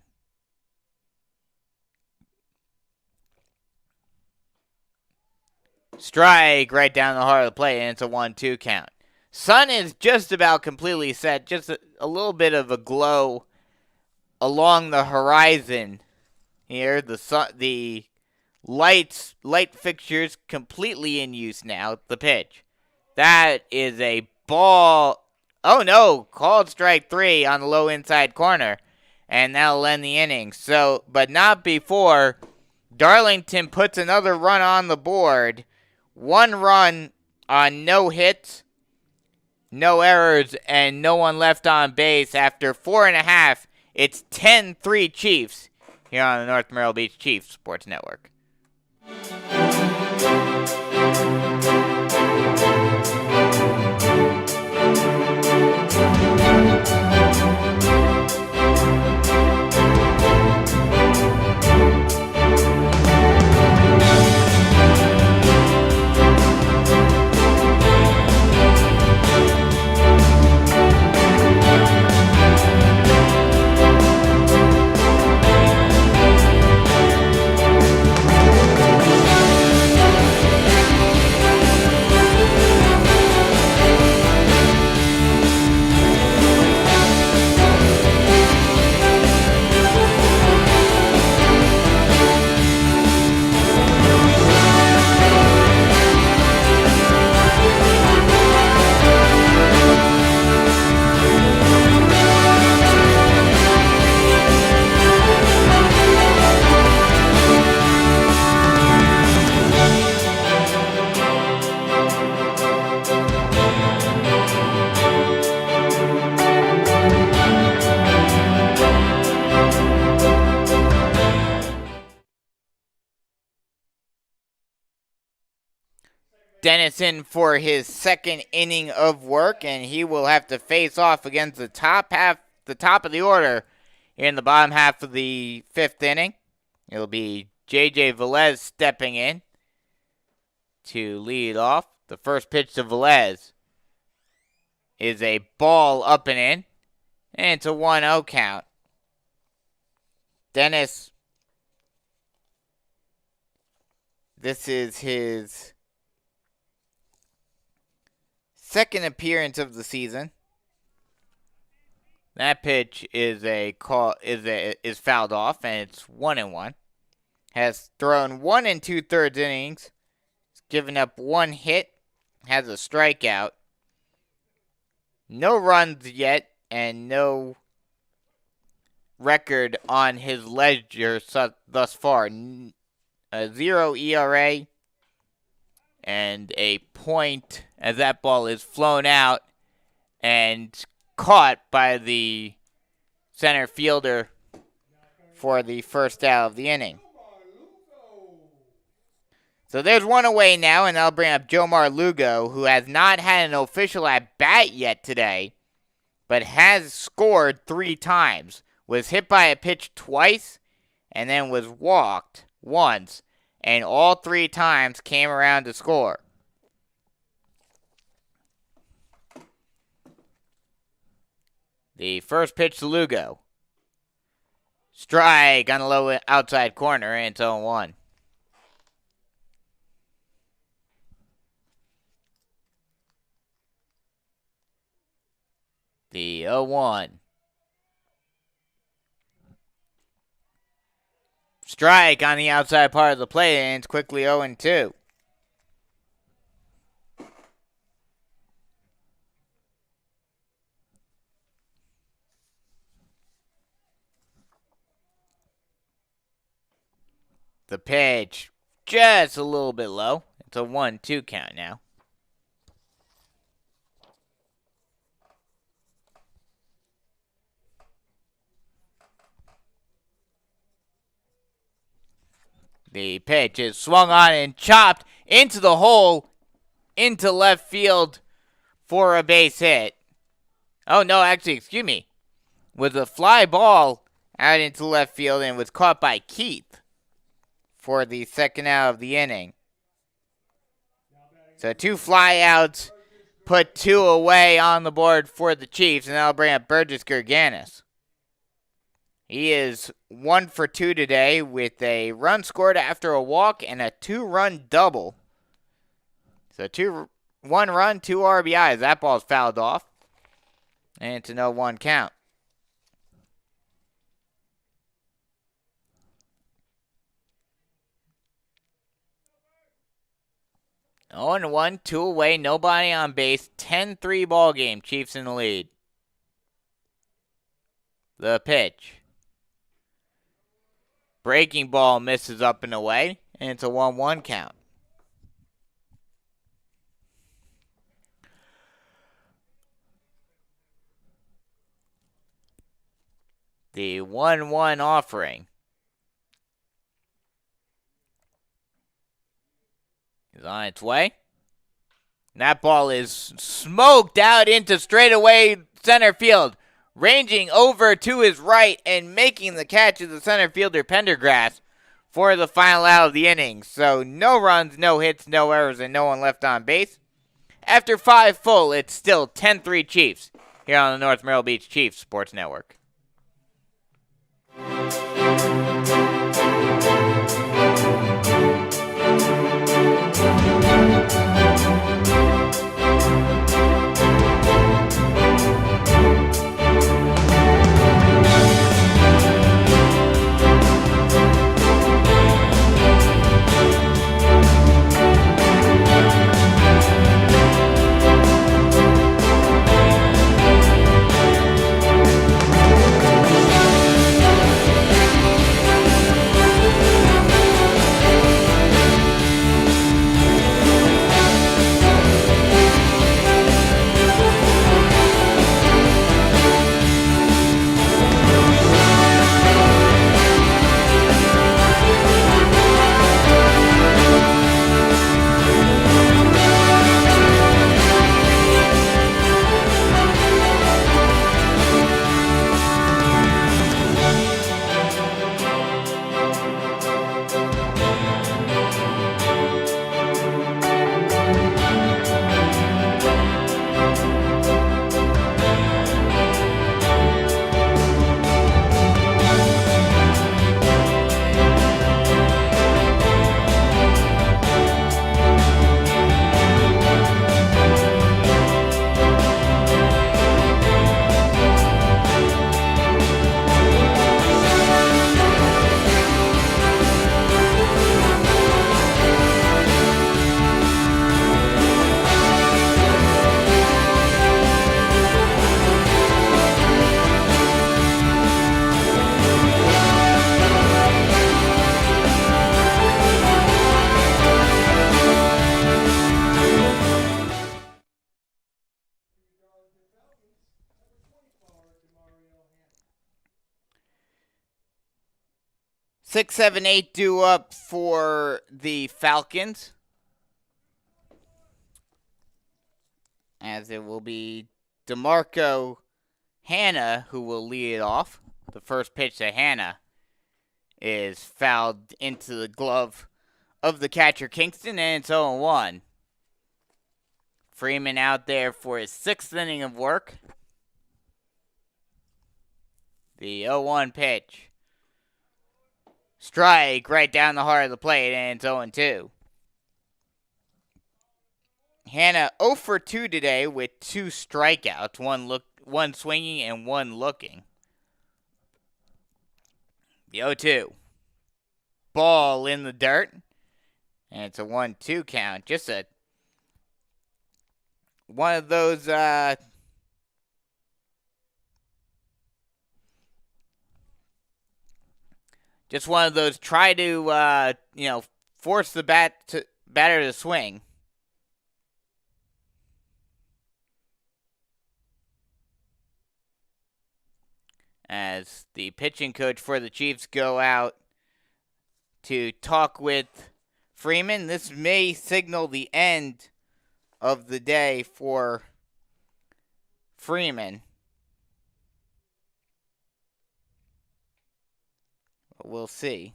Speaker 2: Strike right down the heart of the plate, and it's a 1-2 count. Sun is just about completely set. Just a little bit of a glow along the horizon here. The light fixtures completely in use now. The pitch. That is a ball. Oh no, called strike 3 on the low inside corner. And that'll end the inning. But not before Darlington puts another run on the board. 1 run on no hits, no errors, and no one left on base. After 4.5, it's 10-3 Chiefs here on the North Myrtle Beach Chiefs Sports Network. Dennison for his 2nd inning of work, and he will have to face off against the top of the order in the bottom half of the 5th inning. It'll be J.J. Velez stepping in to lead off. The first pitch to Velez is a ball up and in, and it's a 1-0 count. Dennis, this is his 2nd appearance of the season. That pitch is fouled off, and it's 1-1. has thrown 1 2/3 innings, given up 1 hit, has a strikeout. No runs yet, and no record on his ledger thus far. A 0 ERA and a point as that ball is flown out and caught by the center fielder for the first out of the inning. So there's one away now, and I'll bring up Jomar Lugo, who has not had an official at-bat yet today, but has scored 3 times. Was hit by a pitch twice, and then was walked once, and all 3 times came around to score. The first pitch to Lugo. Strike on the low outside corner, and it's 0-1. The 0-1. Strike on the outside part of the plate, and it's quickly 0-2. The pitch, just a little bit low. It's a 1-2 count now. The pitch is swung on and chopped into the hole, into left field for a base hit. Oh, no, actually, excuse me. Was a fly ball out into left field and was caught by Keith for the second out of the inning. So 2 fly outs, put 2 away on the board for the Chiefs, and that'll bring up Burgess Gerganis. He is 1 for 2 today with a run scored after a walk and a 2-run double. So 1 run, 2 RBIs. That ball's fouled off. And it's a 0-1 count. 0-1, 2 away, nobody on base. 10-3 ball game. Chiefs in the lead. The pitch. Breaking ball misses up and away, and it's a 1-1 count. The 1-1 offering is on its way. And that ball is smoked out into straightaway center field. Ranging over to his right and making the catch of the center fielder Pendergrass for the final out of the inning. So no runs, no hits, no errors, and no one left on base. After 5 full, it's still 10-3 Chiefs here on the North Myrtle Beach Chiefs Sports Network. 6, 7, 8 due up for the Falcons, as it will be DeMarco Hanna who will lead it off. The first pitch to Hanna is fouled into the glove of the catcher Kingston, and it's 0-1. Freeman out there for his 6th inning of work. The 0-1 pitch. Strike right down the heart of the plate, and it's 0-2. Hanna 0 for 2 today with 2 strikeouts, one swinging and one looking. The 0-2. Ball in the dirt, and it's a 1-2 count. Just one of those try to force the batter to swing. As the pitching coach for the Chiefs go out to talk with Freeman, this may signal the end of the day for Freeman. But we'll see.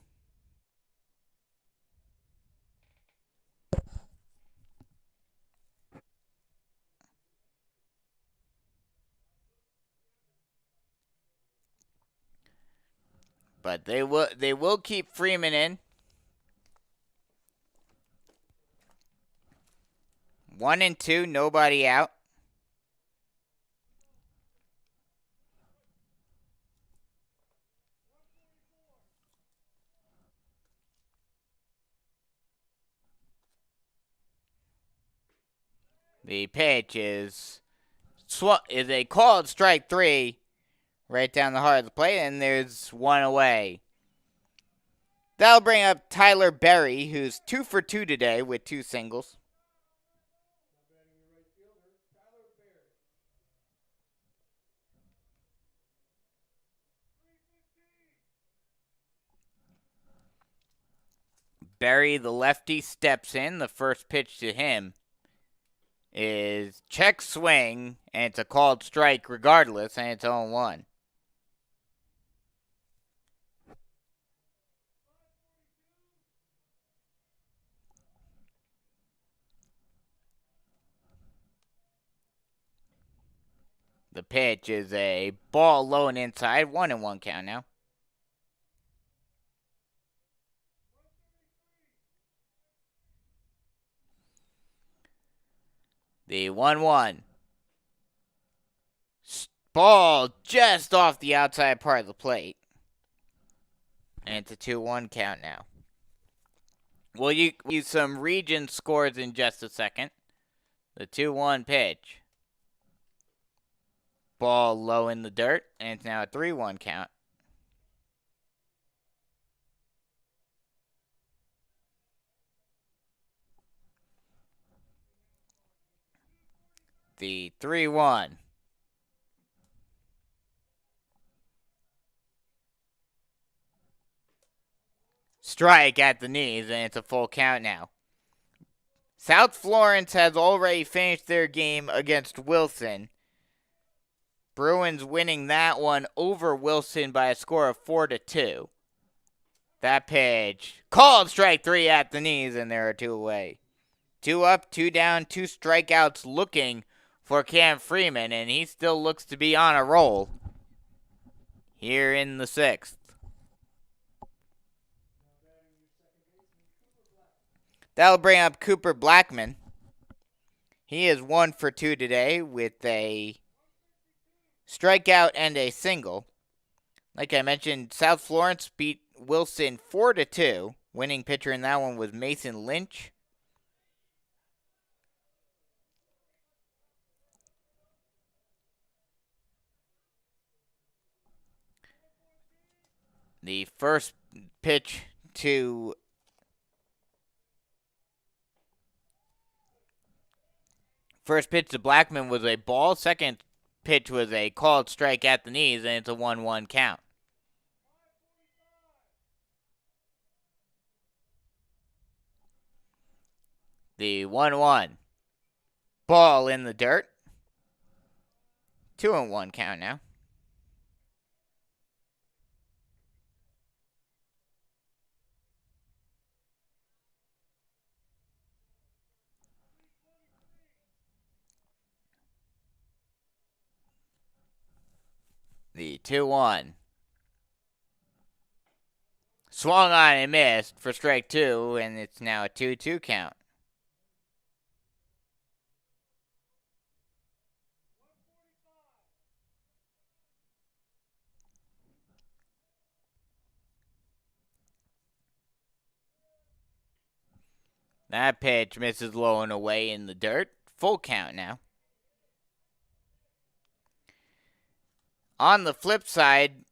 Speaker 2: But they will keep Freeman in. 1-2, nobody out. The pitch is a called strike 3 right down the heart of the plate, and there's one away. That'll bring up Tyler Berry, who's 2 for 2 today with 2 singles. Berry, the lefty, steps in. The first pitch to him is check swing, and it's a called strike regardless, and it's 0-1. The pitch is a ball low and inside, 1-1 count now. The 1-1. Ball just off the outside part of the plate. And it's a 2-1 count now. We'll use some region scores in just a second. The 2-1 pitch. Ball low in the dirt, and it's now a 3-1 count. The 3-1. Strike at the knees, and it's a full count now. South Florence has already finished their game against Wilson. Bruins winning that one over Wilson by a score of 4-2. That pitch. Called strike 3 at the knees, and there are 2 away. 2 up, 2 down, 2 strikeouts looking for Cam Freeman, and he still looks to be on a roll here in the 6th. That'll bring up Cooper Blackman. He is 1 for 2 today with a strikeout and a single. Like I mentioned, South Florence beat Wilson 4-2. Winning pitcher in that one was Mason Lynch. The first pitch to Blackman was a ball. Second pitch was a called strike at the knees, and it's a 1-1 count. The 1-1. Ball in the dirt. 2-1 count now. The 2-1. Swung on and missed for strike 2, and it's now a 2-2 count. That pitch misses low and away in the dirt. Full count now. On the flip side,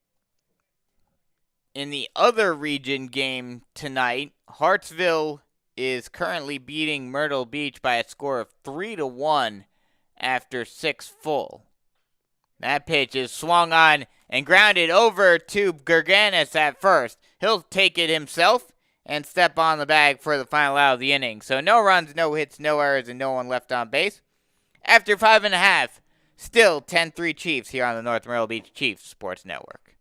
Speaker 2: in the other region game tonight, Hartsville is currently beating Myrtle Beach by a score of 3-1 after 6 full. That pitch is swung on and grounded over to Gerganis at first. He'll take it himself and step on the bag for the final out of the inning. So no runs, no hits, no errors, and no one left on base. After 5.5, still 10-3 Chiefs here on the North Myrtle Beach Chiefs Sports Network.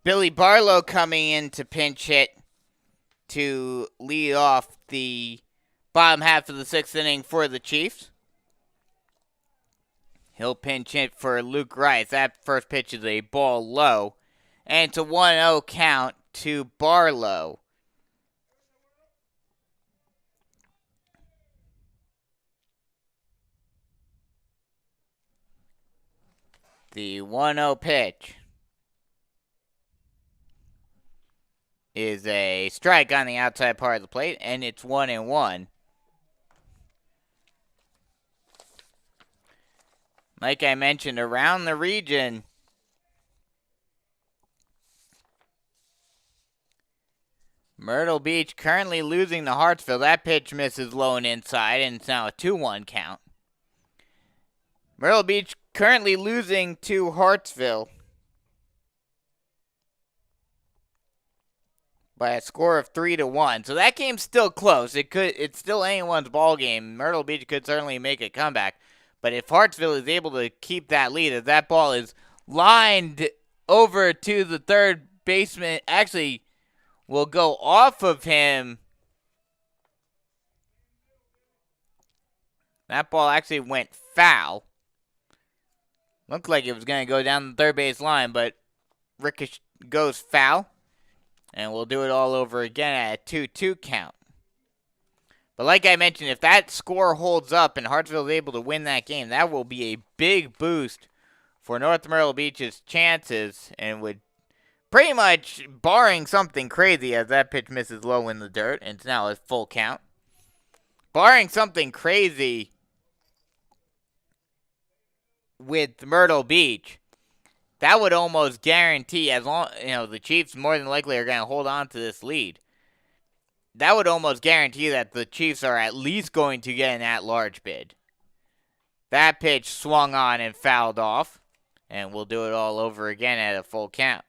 Speaker 2: Billy Barlow coming in to pinch hit to lead off the bottom half of the 6th inning for the Chiefs. He'll pinch hit for Luke Rice. That first pitch is a ball low. And it's a 1-0 count to Barlow. The 1-0 pitch is a strike on the outside part of the plate, and it's 1-1. Like I mentioned, around the region, Myrtle Beach currently losing to Hartsville. That pitch misses low and inside, and it's now a 2-1 count. Myrtle Beach currently losing to Hartsville by a score of 3-1. So that game's still close. It's still anyone's ball game. Myrtle Beach could certainly make a comeback. But if Hartsville is able to keep that lead, if that ball is lined over to the third baseman, actually will go off of him. That ball actually went foul. Looked like it was going to go down the third base line, but ricochet goes foul. And we'll do it all over again at a 2-2 count. But like I mentioned, if that score holds up and Hartsville is able to win that game, that will be a big boost for North Myrtle Beach's chances and would pretty much, barring something crazy as that pitch misses low in the dirt, and it's now a full count. Barring something crazy with Myrtle Beach, that would almost guarantee, as long the Chiefs more than likely are going to hold on to this lead. that would almost guarantee that the Chiefs are at least going to get an at-large bid. That pitch swung on and fouled off, and we'll do it all over again at a full count.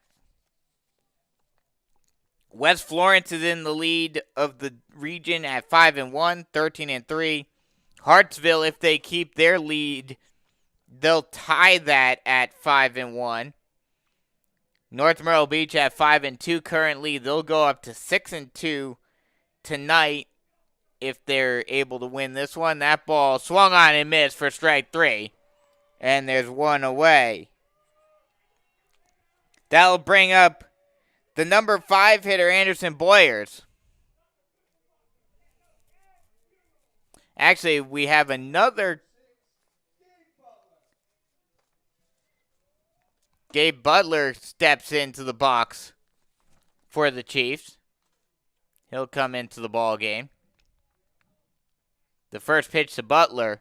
Speaker 2: West Florence is in the lead of the region at 5-1, 13-3. Hartsville, if they keep their lead, they'll tie that at 5-1. North Myrtle Beach at 5-2 currently. They'll go up to 6-2 tonight if they're able to win this one. That ball swung on and missed for strike 3, and there's one away. That'll bring up the number 5 hitter, Anderson Boyers. Actually, we have another. Gabe Butler steps into the box for the Chiefs. He'll come into the ball game. The first pitch to Butler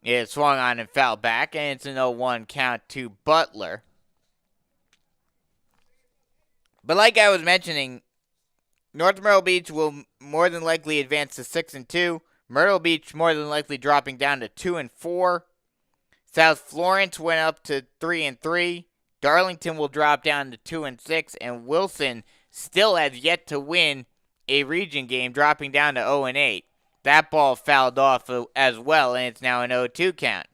Speaker 2: is swung on and fouled back, and it's an 0-1 count to Butler. But like I was mentioning, North Myrtle Beach will more than likely advance to 6-2. Myrtle Beach more than likely dropping down to 2-4. South Florence went up to 3-3. Darlington will drop down to 2-6, and Wilson still has yet to win a region game, dropping down to 0-8. That ball fouled off as well, and it's now an 0-2 count.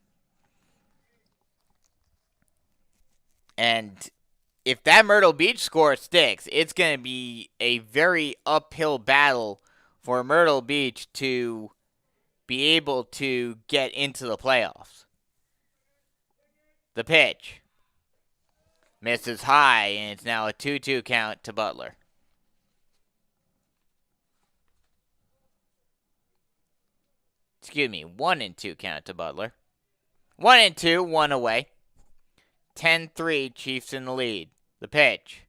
Speaker 2: And if that Myrtle Beach score sticks, it's going to be a very uphill battle for Myrtle Beach to be able to get into the playoffs. The pitch misses high, and it's now a 2-2 count to Butler. Excuse me, 1-2 count to Butler. 1-2, one away. 10-3, Chiefs in the lead. The pitch.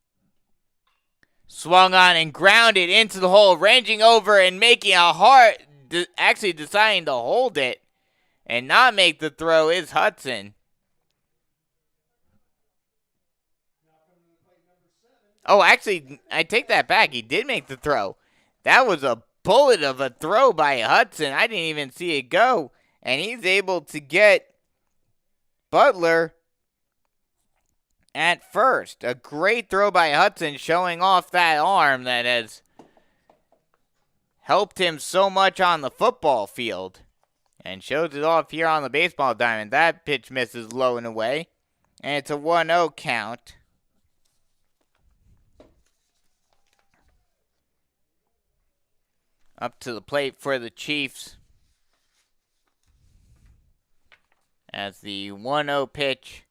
Speaker 2: Swung on and grounded into the hole, ranging over and making a hard, actually deciding to hold it and not make the throw is Hudson. Oh, actually, I take that back. He did make the throw. That was a bullet of a throw by Hudson. I didn't even see it go. And he's able to get Butler at first. A great throw by Hudson, showing off that arm that has helped him so much on the football field. And shows it off here on the baseball diamond. That pitch misses low and away. And it's a 1-0 count. Up to the plate for the Chiefs. As the 1-0 pitch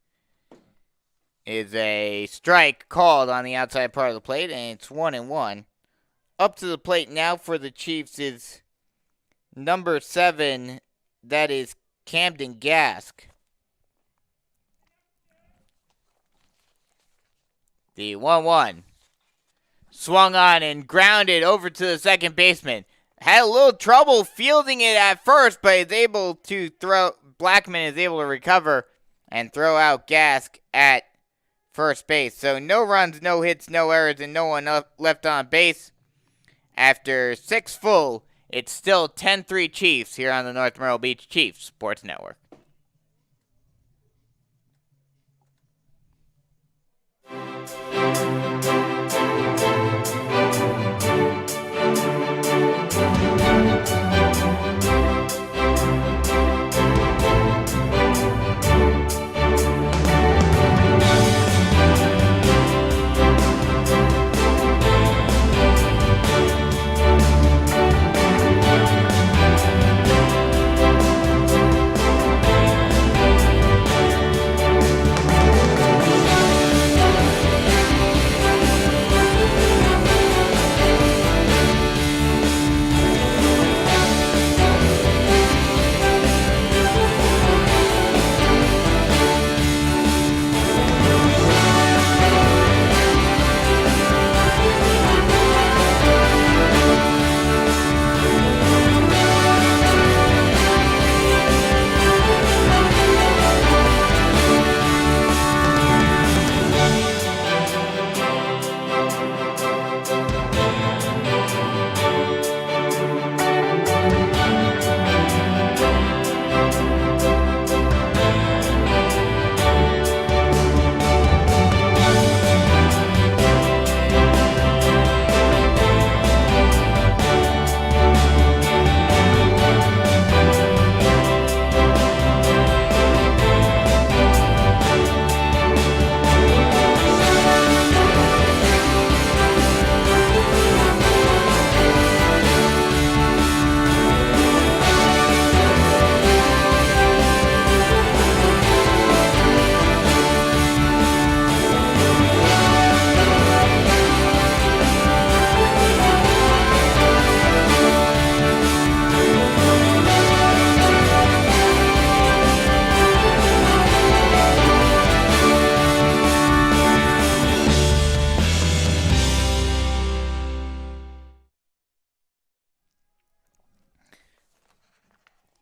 Speaker 2: is a strike called on the outside part of the plate, and it's 1-1. Up to the plate now for the Chiefs is number 7, that is Camden Gask. The 1-1. Swung on and grounded over to the second baseman. Had a little trouble fielding it at first, but is able to throw. Blackman is able to recover and throw out Gask at first base. So no runs, no hits, no errors, and no one left on base. After 6 full, it's still 10-3 Chiefs here on the North Myrtle Beach Chiefs Sports Network.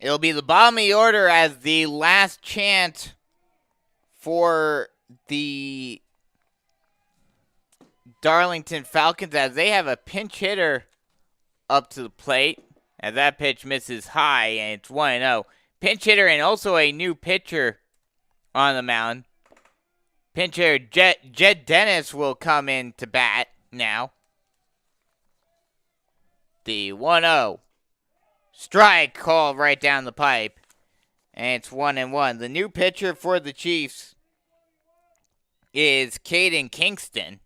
Speaker 2: It'll be the bottom of the order as the last chance for the Darlington Falcons as they have a pinch hitter up to the plate. As that pitch misses high and it's 1-0. Pinch hitter and also a new pitcher on the mound. Pinch hitter Jed Dennis will come in to bat now. The 1-0. Strike called right down the pipe. And it's 1-1. The new pitcher for the Chiefs is Caden Kingston.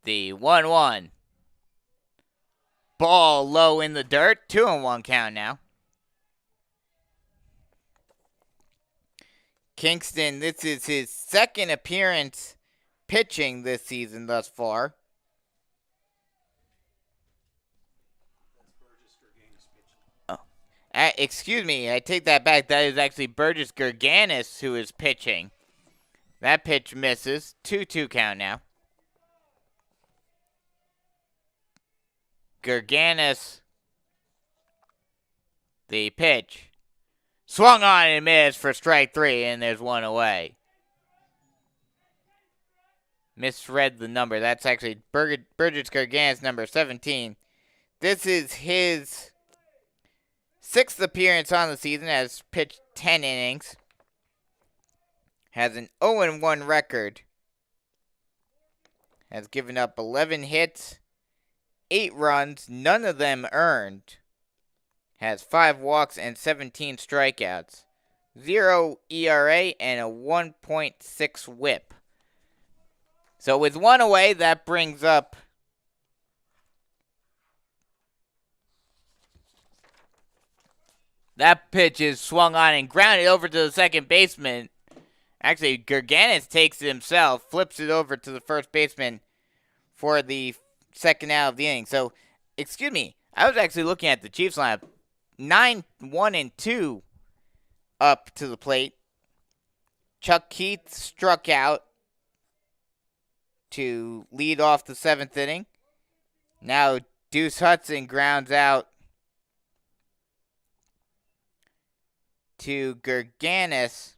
Speaker 2: The 1-1. Ball low in the dirt. 2-1 count now. Kingston, this is his second appearance pitching this season thus far. Oh, excuse me, I take that back. That is actually Burgess Gerganis who is pitching. That pitch misses. 2-2 count now. Gerganis, the pitch. Swung on and missed for strike 3, and there's one away. Misread the number. That's actually Burgess Gerganis, number 17. This is his 6th appearance on the season, has pitched 10 innings. Has an 0-1 record. Has given up 11 hits, 8 runs, none of them earned. Has 5 walks and 17 strikeouts. 0 ERA and a 1.6 whip. So with 1 away, that brings up that pitch is swung on and grounded over to the second baseman. Actually, Gerganis takes it himself, flips it over to the first baseman for the second out of the inning. So, excuse me, I was actually looking at the Chiefs lineup. 9-1-2 up to the plate. Chuck Keith struck out to lead off the 7th inning. Now Deuce Hudson grounds out to Gerganis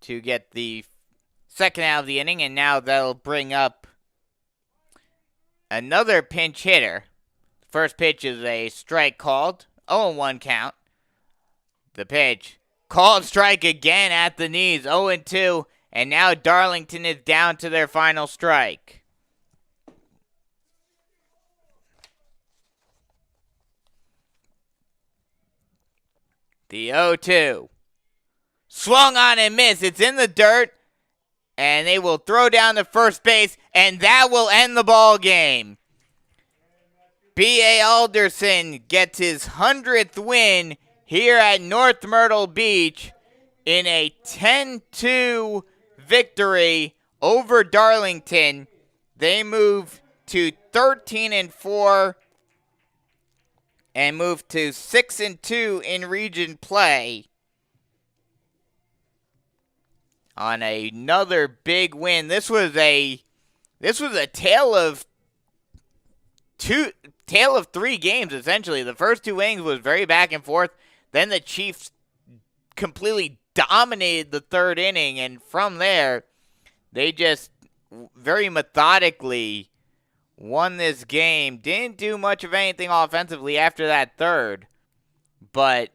Speaker 2: to get the second out of the inning, and now that'll bring up another pinch hitter. First pitch is a strike called. 0-1 count. The pitch. Called strike again at the knees. 0-2. And now Darlington is down to their final strike. The 0-2. Swung on and missed. It's in the dirt. And they will throw down to first base. And that will end the ball game. B.A. Alderson gets his 100th win here at North Myrtle Beach in a 10-2 victory over Darlington. They move to 13-4 and move to 6-2 in region play on another big win. This was a tale of 3 games, essentially. The first 2 innings was very back and forth. Then the Chiefs completely dominated the 3rd inning, and from there, they just very methodically won this game. Didn't do much of anything offensively after that 3rd, but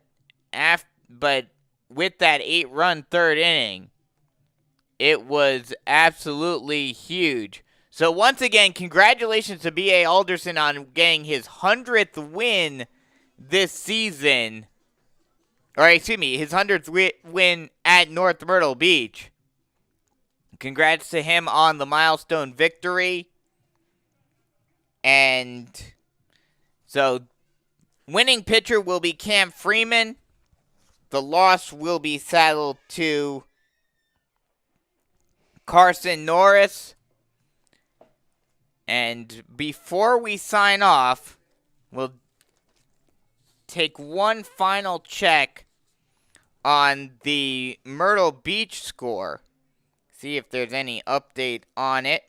Speaker 2: with that 8-run 3rd inning, it was absolutely huge. So once again, congratulations to B.A. Alderson on getting his 100th win this season. Or excuse me, his 100th win at North Myrtle Beach. Congrats to him on the milestone victory. And so winning pitcher will be Cam Freeman. The loss will be saddled to Carson Norris. And before we sign off, we'll take one final check on the Myrtle Beach score. See if there's any update on it.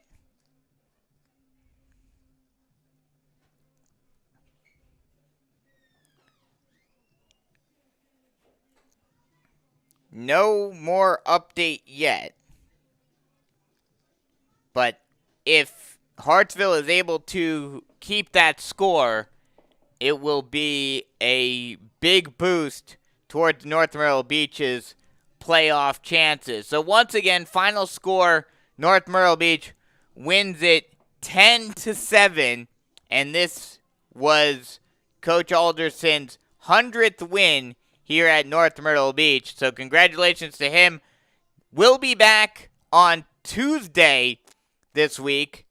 Speaker 2: no more update yet. But if Hartsville is able to keep that score, it will be a big boost towards North Myrtle Beach's playoff chances. So once again, final score, North Myrtle Beach wins it 10-7, and this was Coach Alderson's 100th win here at North Myrtle Beach. So congratulations to him. We'll be back on Tuesday this week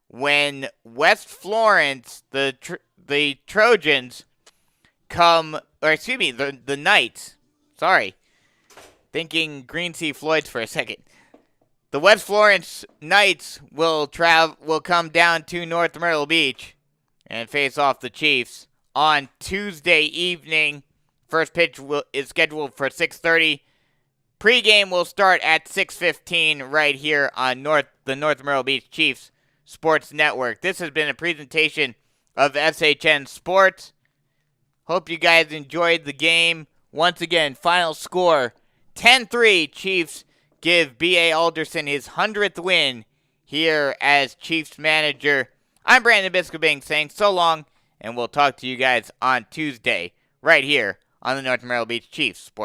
Speaker 2: when West Florence, the Trojans, the Knights. Sorry. Thinking Green Sea Floyds for a second. The West Florence Knights will come down to North Myrtle Beach and face off the Chiefs on Tuesday evening. First pitch is scheduled for 6:30. Pre-game will start at 6:15 right here on the North Myrtle Beach Chiefs Sports Network. This has been a presentation of SHN Sports. Hope you guys enjoyed the game. Once again, final score, 10-3. Chiefs give B.A. Alderson his 100th win here as Chiefs manager. I'm Brandon Biskobing saying so long, and we'll talk to you guys on Tuesday right here on the North Myrtle Beach Chiefs Sports